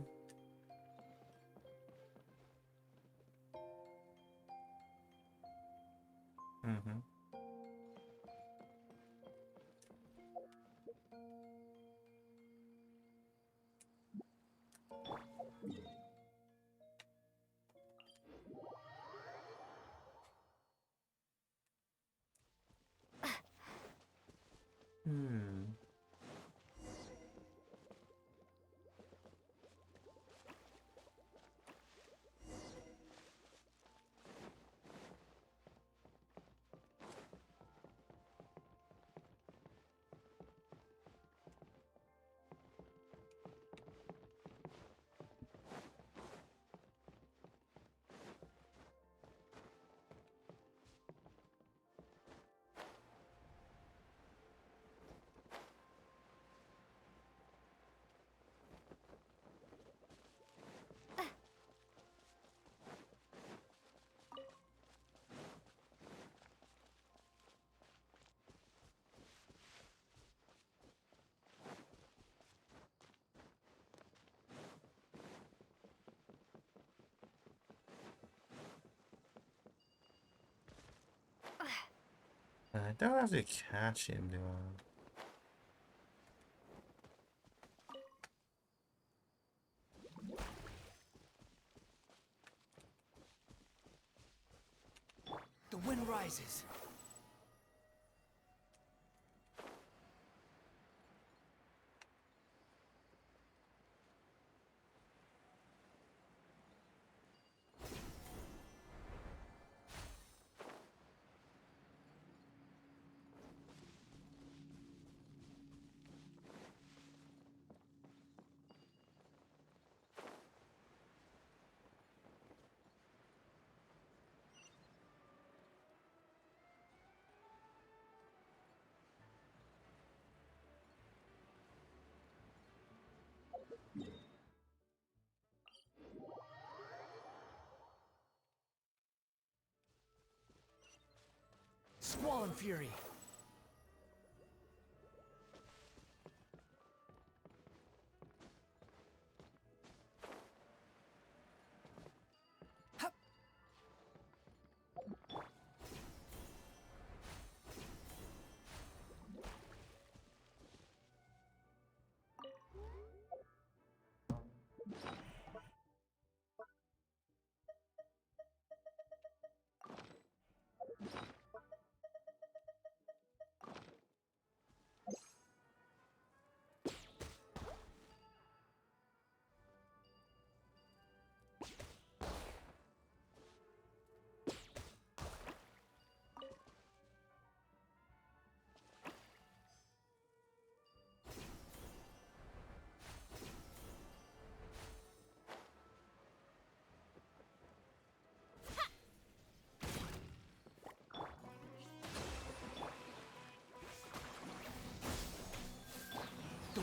S2: Hmm. I don't have to catch him, do I?
S4: The wind rises. Squall and fury.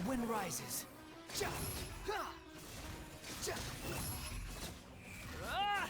S4: The wind rises. Ja! Ha! Ja! Ah!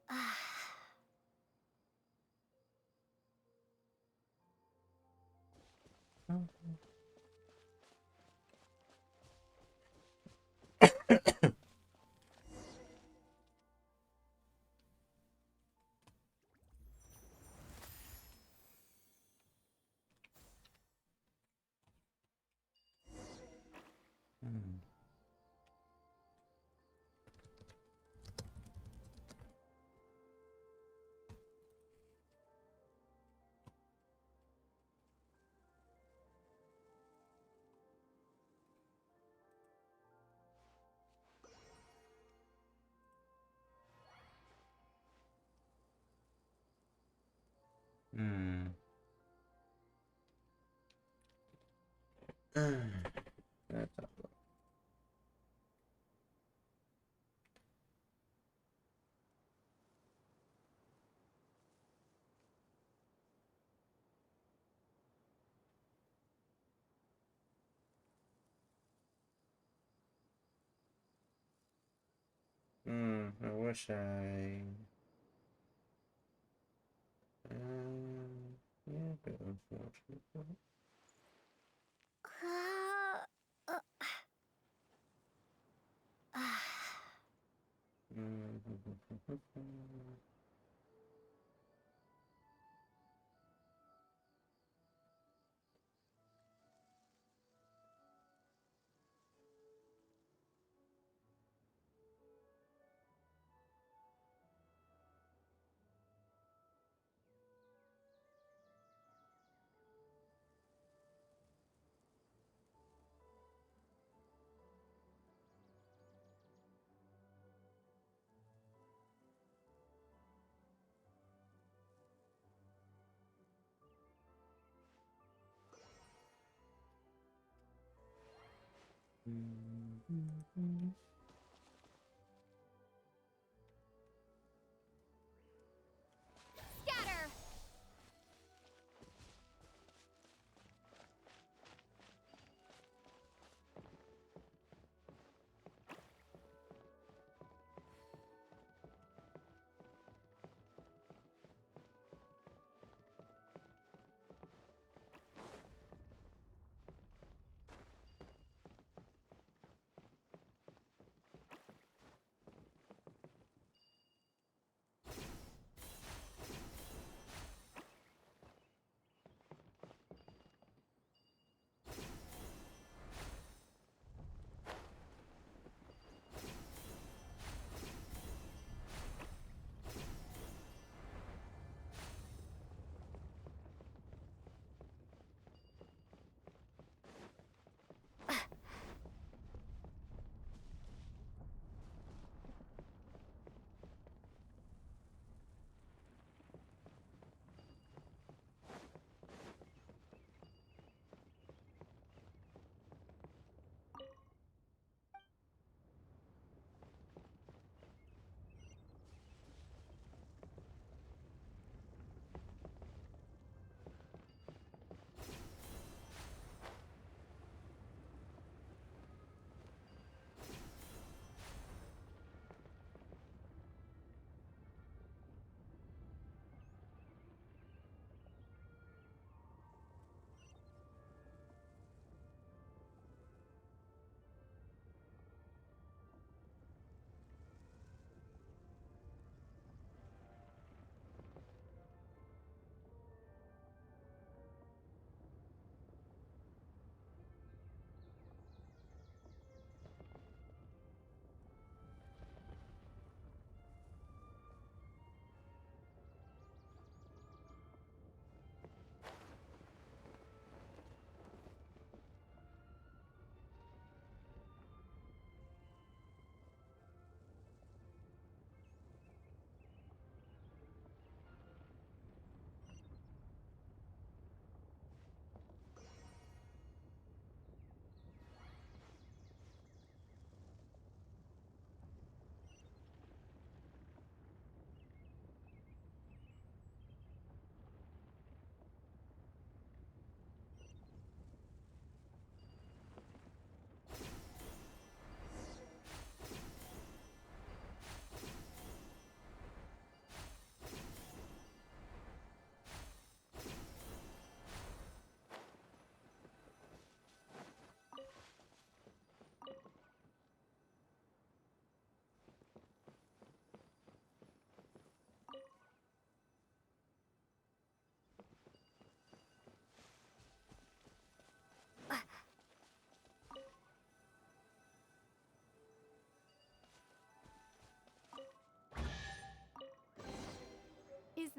S4: Ah!
S2: I wish I... yeah, a bit unfortunate.
S3: Scatter!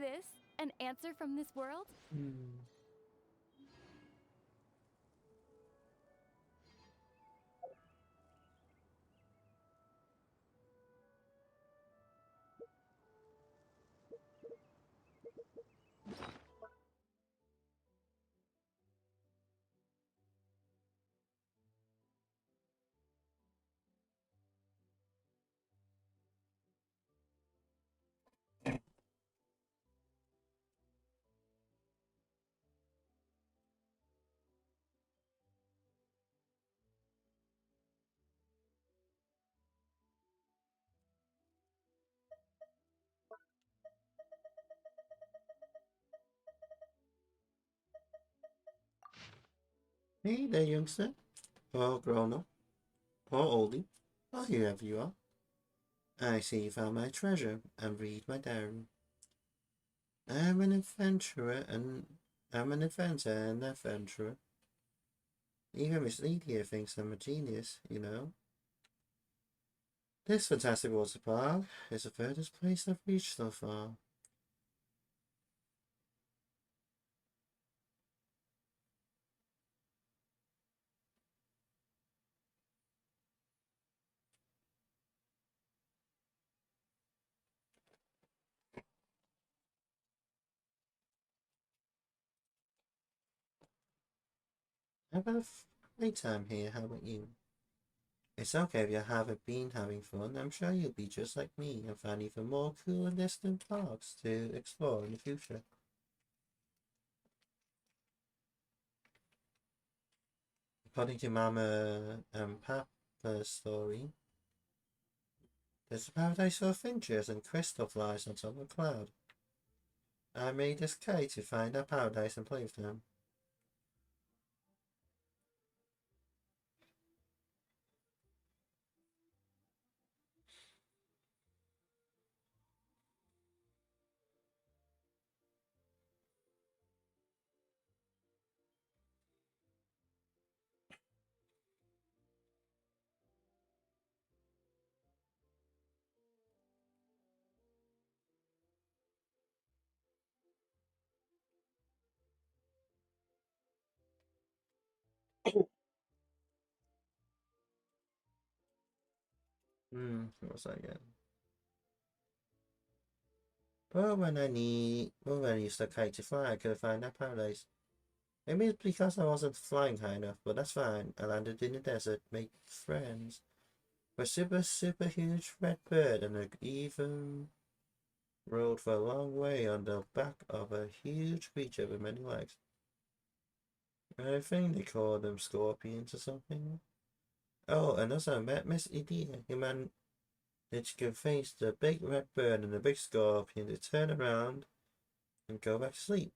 S11: this? An answer from this world?
S2: Hey there, youngster. Or grown up. Or oldie. Or whoever you are. I see you found my treasure and read my diary. I'm an adventurer and I'm an inventor and adventurer. Even Miss Lydia thinks I'm a genius, you know. This fantastic water park is the furthest place I've reached so far. I've had a great time here, how about you? It's okay if you haven't been having fun. I'm sure you'll be just like me and find even more cool and distant parks to explore in the future. According to Mama and Papa's story, there's a paradise for finches and crystal flies on top of a cloud. I made this kite to find that paradise and play with them. What was that again? But when I used the kite to fly, I couldn't find that paradise. Maybe it's because I wasn't flying high enough, but that's fine. I landed in the desert, made friends. A super huge red bird and I even rode for a long way on the back of a huge creature with many legs. I think they call them scorpions or something. Oh, and also I met Miss Idea. He managed to face the big red bird and the big scorpion to turn around and go back to sleep.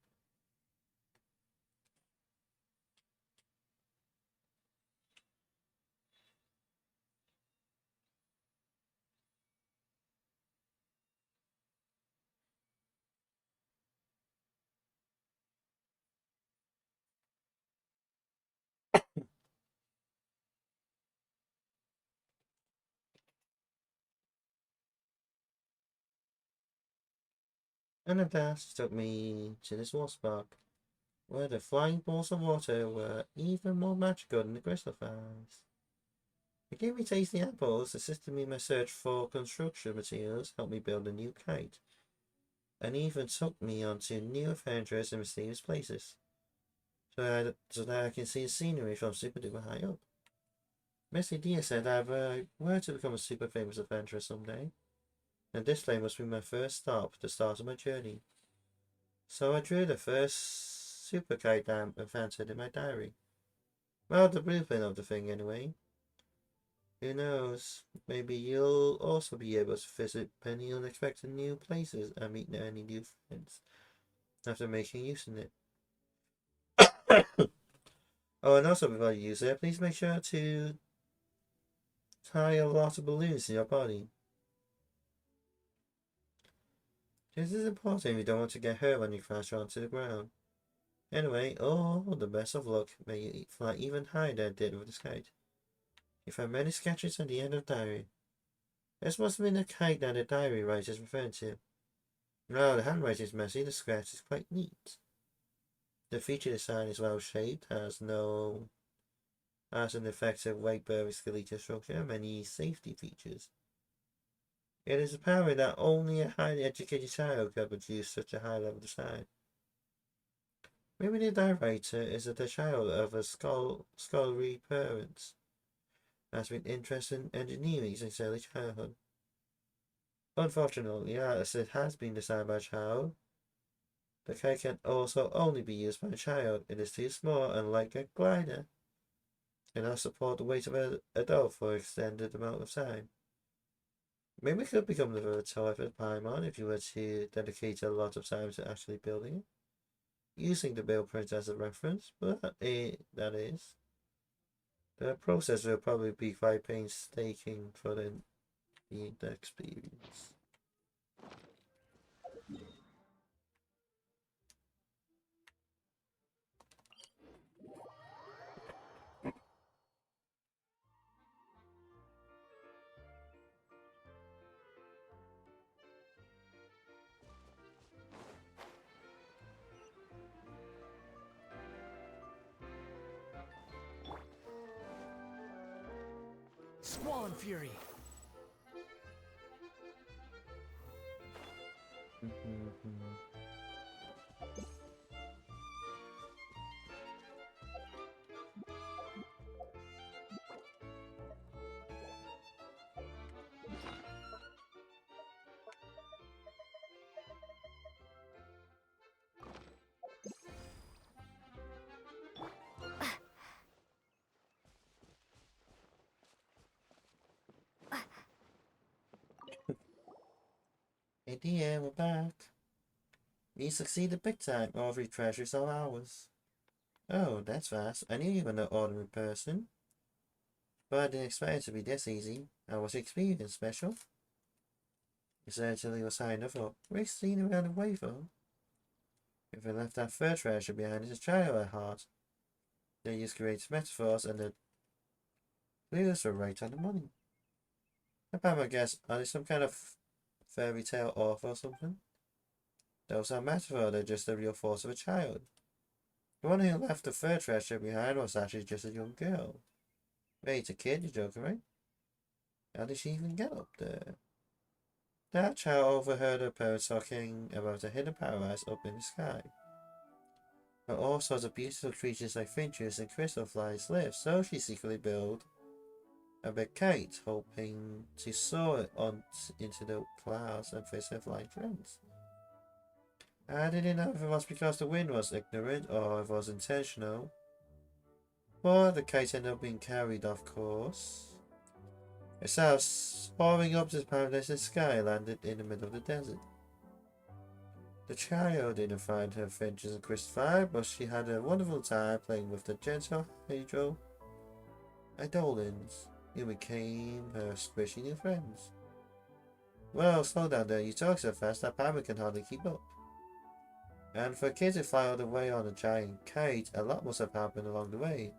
S2: And at last took me to this water park, where the flying balls of water were even more magical than the crystal fires. It gave me tasty apples, assisted me in my search for construction materials, helped me build a new kite, and even took me onto new adventures in mysterious places, so that I can see the scenery from super duper high up. Miss Idea said I've were to become a super famous adventurer someday, and this place must be my first stop, the start of my journey. So I drew the first super kite I invented in my diary. Well, the blueprint of the thing anyway. Who knows? Maybe you'll also be able to visit many unexpected new places and meet any new friends after making use of it. Oh, and also before you use it, please make sure to tie a lot of balloons in your body. This is important if you don't want to get hurt when you crash onto the ground. Anyway, oh, the best of luck. May you fly even higher than I did with this kite. You found many sketches at the end of the diary. This must have been the kite that the diary writer is referring to. No, the handwriting is messy, the scratch is quite neat. The feature design is well shaped, has an effective weight-bearing skeletal structure and many safety features. It is apparent that only a highly educated child could produce such a high-level design. Maybe the director is the child of a scholarly parents, has been interested in engineering since early childhood. Unfortunately, as it has been designed by a child, the kite can also only be used by a child. It is too small and like a glider. Cannot support the weight of an adult for an extended amount of time. Maybe it could become the toy for Paimon if you were to dedicate a lot of time to actually building it. Using the build print as a reference, but that is. The process will probably be quite painstaking for the experience.
S4: Squall and Fury.
S2: Hey dear, we're back. We succeeded big time. All three treasures are ours. Oh, that's fast. I knew you were no ordinary person. But I didn't expect it to be this easy. How was the experience special? It certainly was high enough for racing around the way though. If we left that third treasure behind as a child at heart, they used creative metaphors and the clues were right on the money. I guess, are they some kind of fairy tale author or something? Those are metaphors, they're just the real force of a child. The one who left the third treasure behind was actually just a young girl. Wait, a kid, you're joking, right? How did she even get up there? That child overheard her parents talking about a hidden paradise up in the sky. Where all sorts of beautiful creatures like finches and crystal flies live, so she secretly built a big kite, hoping to soar it into the clouds and face her flying friends. I didn't know if it was because the wind was ignorant or if it was intentional. But the kite ended up being carried off course. Instead of soaring up to the paradise in the sky, landed in the middle of the desert. The child didn't find her finches and crystal, but she had a wonderful time playing with the gentle hydro idolins, who became her squishy new friends. Well, slow down there, you talk so fast that Pamela can hardly keep up. And for a kid to fly all the way on a giant kite, a lot must have happened along the way.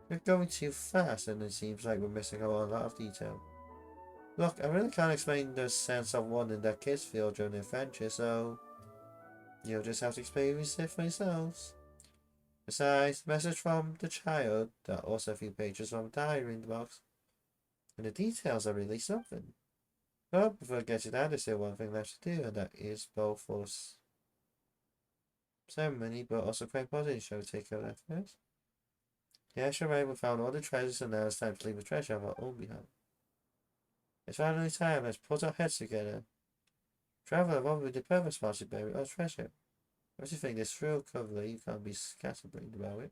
S2: We're going too fast and it seems like we're missing out on a lot of detail. Look, I really can't explain the sense of wonder that kids feel during the adventure, so you'll just have to experience it for yourselves. Besides, the message from the child, there are also a few pages from a diary in the box, and the details are really something. But before I get to that, there's still one thing left to do, and that is both full of ceremony, but also quite positive. Shall we take care of that first? Yeah, sure, right. We found all the treasures, and now it's time to leave the treasure of our own behind. It's finally time. Let's put our heads together. Traveler, what would be the purpose spot to bury our treasure? What do you think? This thrill cover, you can't be scatterbrained about it.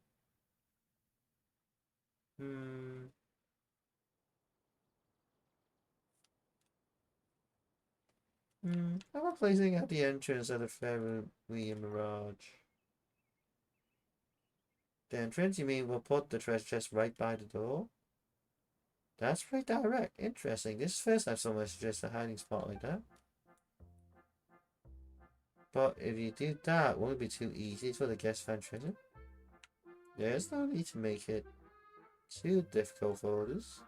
S2: How about placing at the entrance of the Fairy Mirage? The entrance, you mean we'll put the treasure chest right by the door? That's pretty direct. Interesting. This is the first time someone suggests a hiding spot like that. But if you do that, won't it be too easy for the guests to find treasure? There's no need to make it too difficult for others.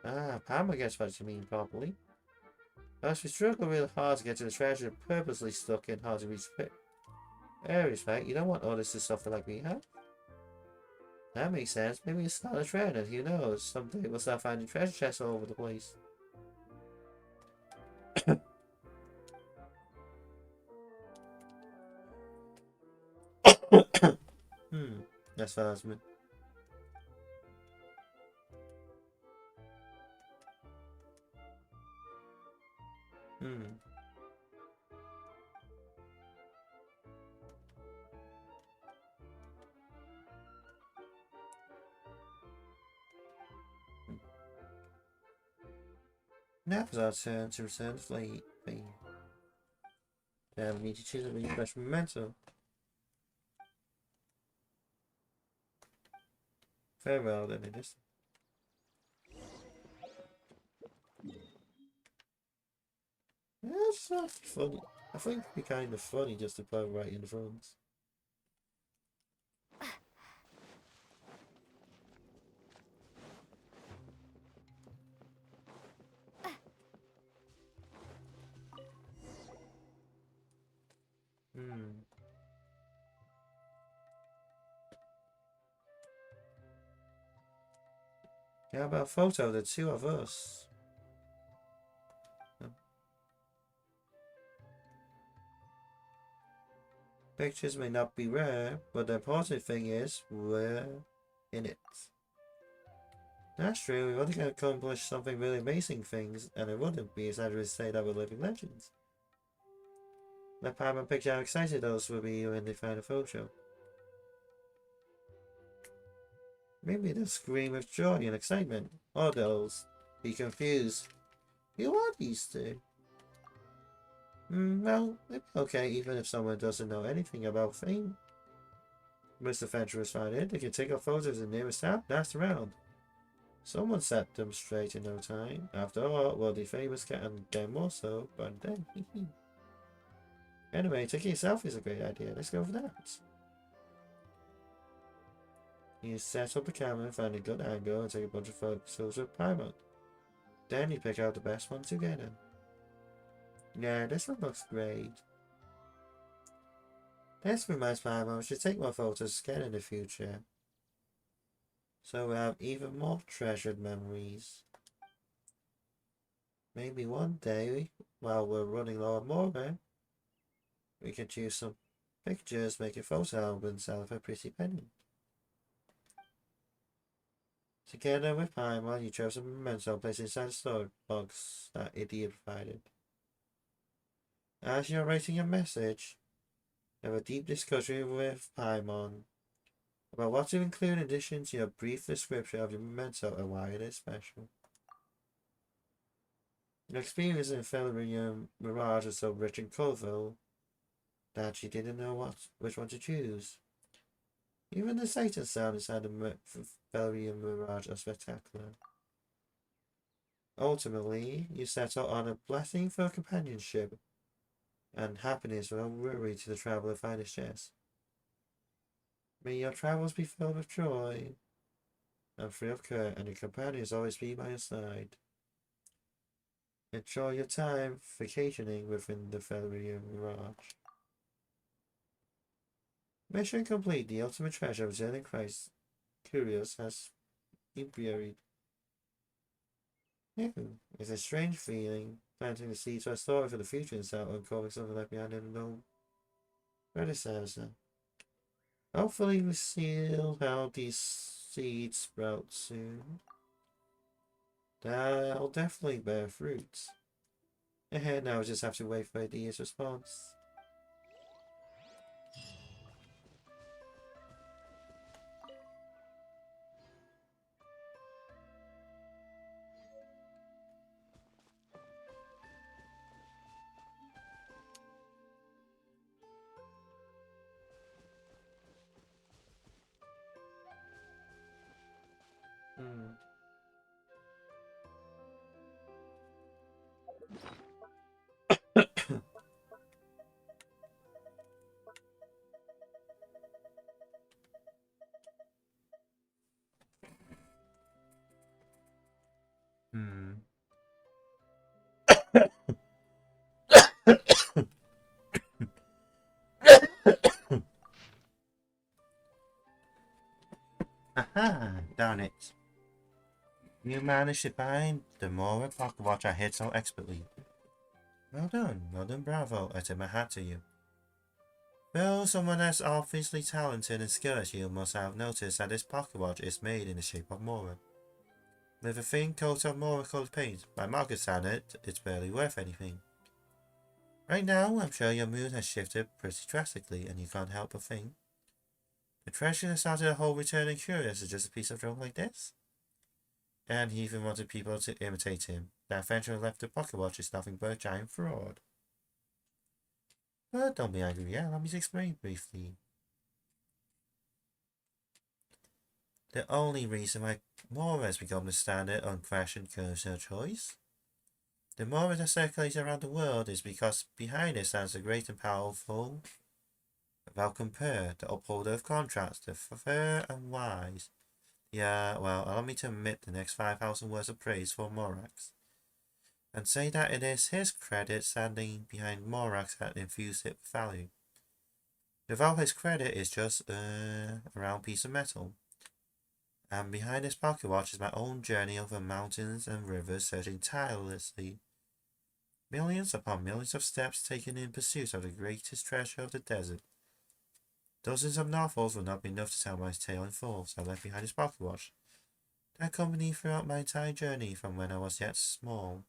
S2: Ah, Pam, I guess what you mean properly. As we struggle really hard to get to the treasure purposely stuck in hard to reach areas, right? You don't want all this to suffer like we have. That makes sense. Maybe we start a trend, and who knows? Someday we'll start finding treasure chests all over the place. That's Phasma. Now it's our turn to return to fleet. Now we need to choose a refresh momentum. Very well, then it is. That's not funny. I think it'd be kind of funny just to play right in the front. How about a photo of the two of us? Pictures may not be rare, but the important thing is we're in it. That's true, we've only going to accomplish something really amazing things, and it wouldn't be exaggerated to say that we're living legends. Let Paimon picture how excited those will be when they find a photo. Maybe they'll scream with joy and excitement, or they'll be confused. Who are these two? Well, it'd be okay even if someone doesn't know anything about fame. Most adventurers find it, they can take our photos in the nearest town, that's around. Someone set them straight in no time. After all, well, the famous can get more so, but then, Anyway, taking a selfie is a great idea. Let's go for that. You set up the camera, find a good angle, and take a bunch of photos with Paimon. Then you pick out the best one together. Yeah, this one looks great. This reminds Paimon we should take more photos again in the future. So we have even more treasured memories. Maybe one day, while we're running low on more, we can choose some pictures, make a photo album, and sell for a pretty penny. Together with Paimon, you chose a memento placed inside the storage box that Idia provided. As you're writing your message, you have a deep discussion with Paimon about what to include in addition to your brief description of your memento and why it is special. Your experience in Felurium Mirage is so rich and colorful that she didn't know which one to choose. Even the sight and sound inside the Felurium Mirage are spectacular. Ultimately, you set out on a blessing for companionship and happiness without worry to the traveler finest chest. May your travels be filled with joy and free of care, and your companions always be by your side. Enjoy your time vacationing within the Felurium Mirage. Mission complete. The ultimate treasure of Zen and Christ Curious has been buried. It's a strange feeling, planting the seeds for a story for the future instead of uncovering something left behind in an old predecessor. Hopefully we see how these seeds sprout soon. They'll definitely bear fruits. Now we just have to wait for Idea's response. Aha! Darn it. You managed to find the Mora pocket watch I hid so expertly. Well done, bravo. I tip my hat to you. Well, someone as obviously talented and skilled as you must have noticed that this pocket watch is made in the shape of Mora. With a thin coat of Mora colored paint, by market standard, it's barely worth anything. Right now, I'm sure your mood has shifted pretty drastically and you can't help but think. The treasure that started the whole returning curious is just a piece of junk like this? And he even wanted people to imitate him. That adventurer left the pocket watch is nothing but a giant fraud. But don't be angry yet, let me explain briefly. The only reason why Mora has become the standard unquestioned commercial choice. The Mora that circulates around the world is because behind it stands the great and powerful, without compare, the upholder of contracts, the fair and wise. Yeah, well, allow me to omit the next 5,000 words of praise for Morax, and say that it is his credit standing behind Morax that infused it with value. Without his credit, it's just a round piece of metal. And behind this pocket watch is my own journey over mountains and rivers, searching tirelessly. Millions upon millions of steps taken in pursuit of the greatest treasure of the desert. Dozens of novels will not be enough to tell my tale in full, so I left behind this pocket watch. That accompanied me throughout my entire journey from when I was yet small.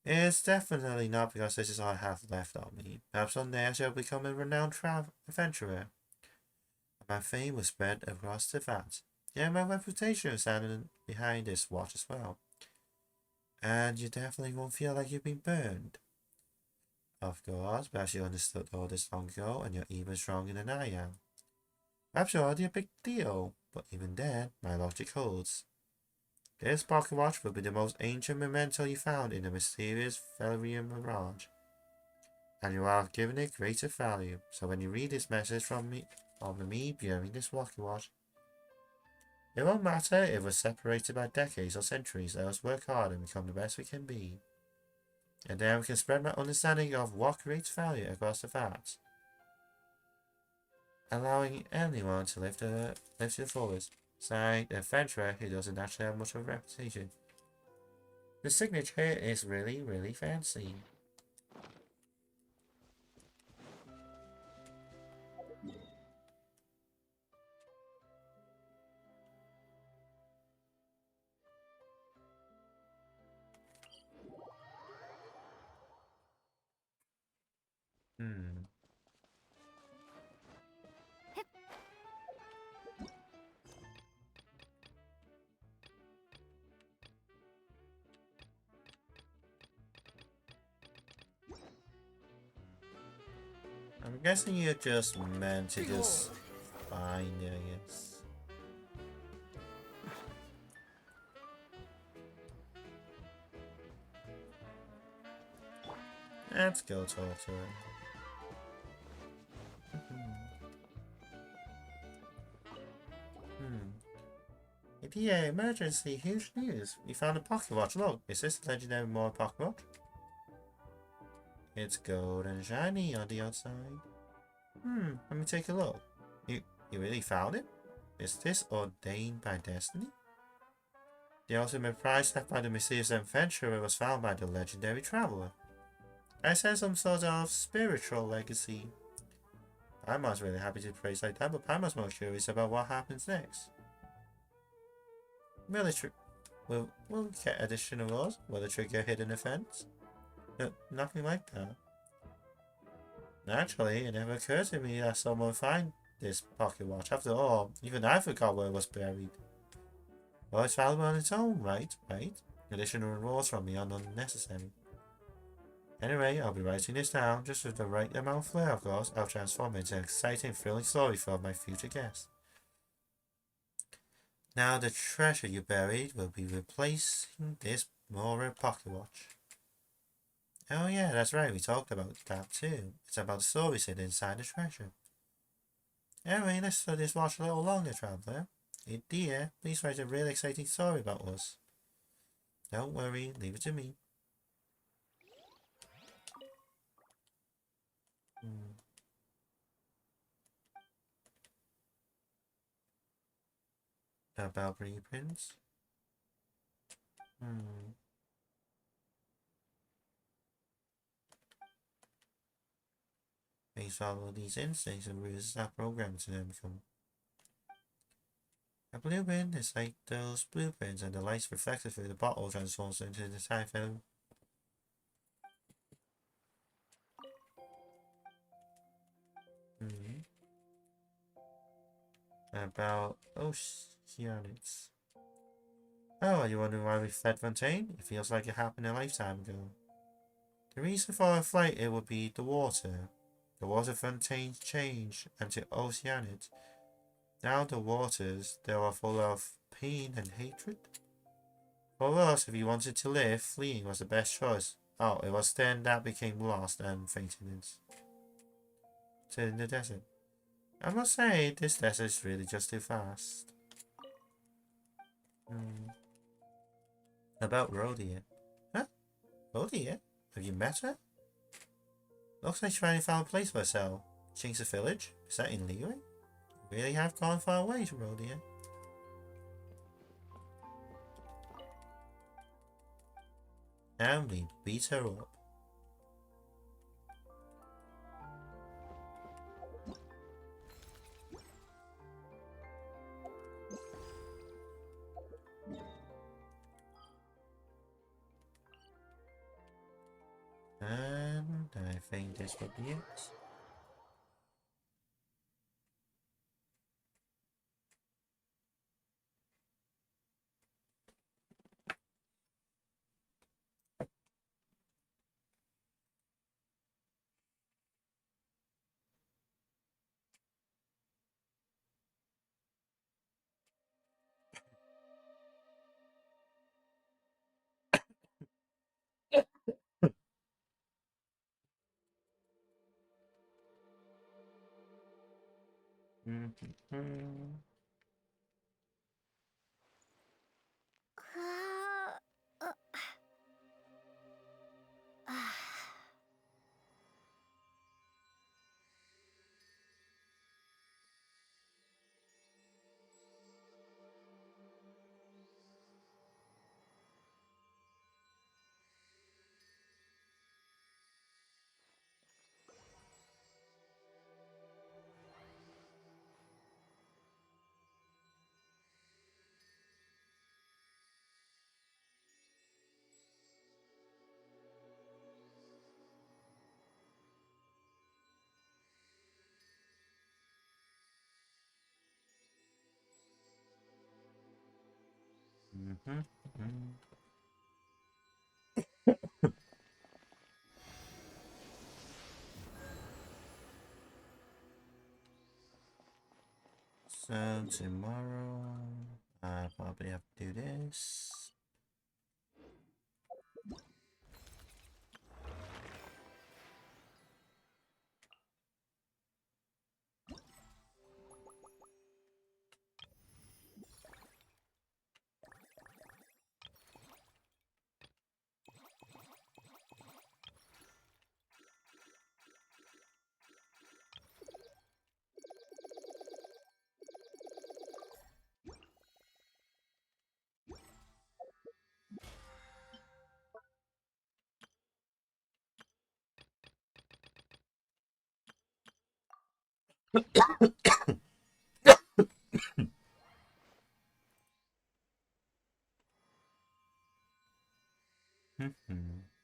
S2: It's definitely not because this is all I have left on me. Perhaps someday I shall become a renowned adventurer. My fame will spread across the vat. Yeah, my reputation is standing behind this watch as well. And you definitely won't feel like you've been burned. Of course, perhaps you understood all this long ago and you're even stronger than I am. Perhaps you're already a big deal, but even then, my logic holds. This pocket watch will be the most ancient memento you found in the mysterious Valerian Mirage. And you are giving it greater value, so when you read this message from me bearing this pocket watch, it won't matter if we're separated by decades or centuries, let us work hard and become the best we can be. And then we can spread my understanding of what creates value across the vat, allowing anyone to live to the fullest. Signed, an adventurer who doesn't actually have much of a reputation. The signature is really, really fancy. I'm guessing you're just meant to just find it, I guess. Let's go talk to her. Idea, emergency, huge news. We found a pocket watch. Look, is this the legendary Mora pocket watch? It's gold and shiny on the outside. Let me take a look. You really found it? Is this ordained by destiny? The ultimate prize left by the mysterious adventurer was found by the legendary traveler. I said some sort of spiritual legacy. Paimon's really happy to praise like that, but Paimon's more curious about what happens next. We'll get additional rolls. Will the trigger hidden offense? No, nothing like that. Naturally, it never occurred to me that someone would find this pocket watch. After all, even I forgot where it was buried. Well, it's valuable on its own, right? Additional rewards from me are unnecessary. Anyway, I'll be writing this down, just with the right amount of flair, of course. I'll transform it into an exciting, thrilling story for my future guests. Now the treasure you buried will be replacing this Mora pocket watch. Oh yeah, that's right, we talked about that too. It's about the stories hidden inside the treasure. Anyway, let's study this watch a little longer, traveler. Hey dear, please write a really exciting story about us. Don't worry, leave it to me. About reprints? They follow these instincts and rules are programmed to them become. A blueprint is like those blueprints, and the lights reflected through the bottle transforms into the typhoon. About oceanics. Oh, are you wondering why we fled Fontaine? It feels like it happened a lifetime ago. The reason for our flight, it would be the water. The water Fontaine changed into oceanics. Now the waters, they are full of pain and hatred. For us, if we wanted to live, fleeing was the best choice. Oh, it was then that became lost and fainted in the desert. I must say, this desert is really just too fast. About Rhodia. Huh? Rhodia? Have you met her? Looks like she finally found a place for herself. Chinks village? Is that in Liyue? You really have gone far away, Rhodia. And we beat her up. And I think this would be it. So tomorrow, I probably have to do this.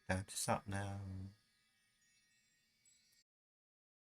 S2: Time to stop now.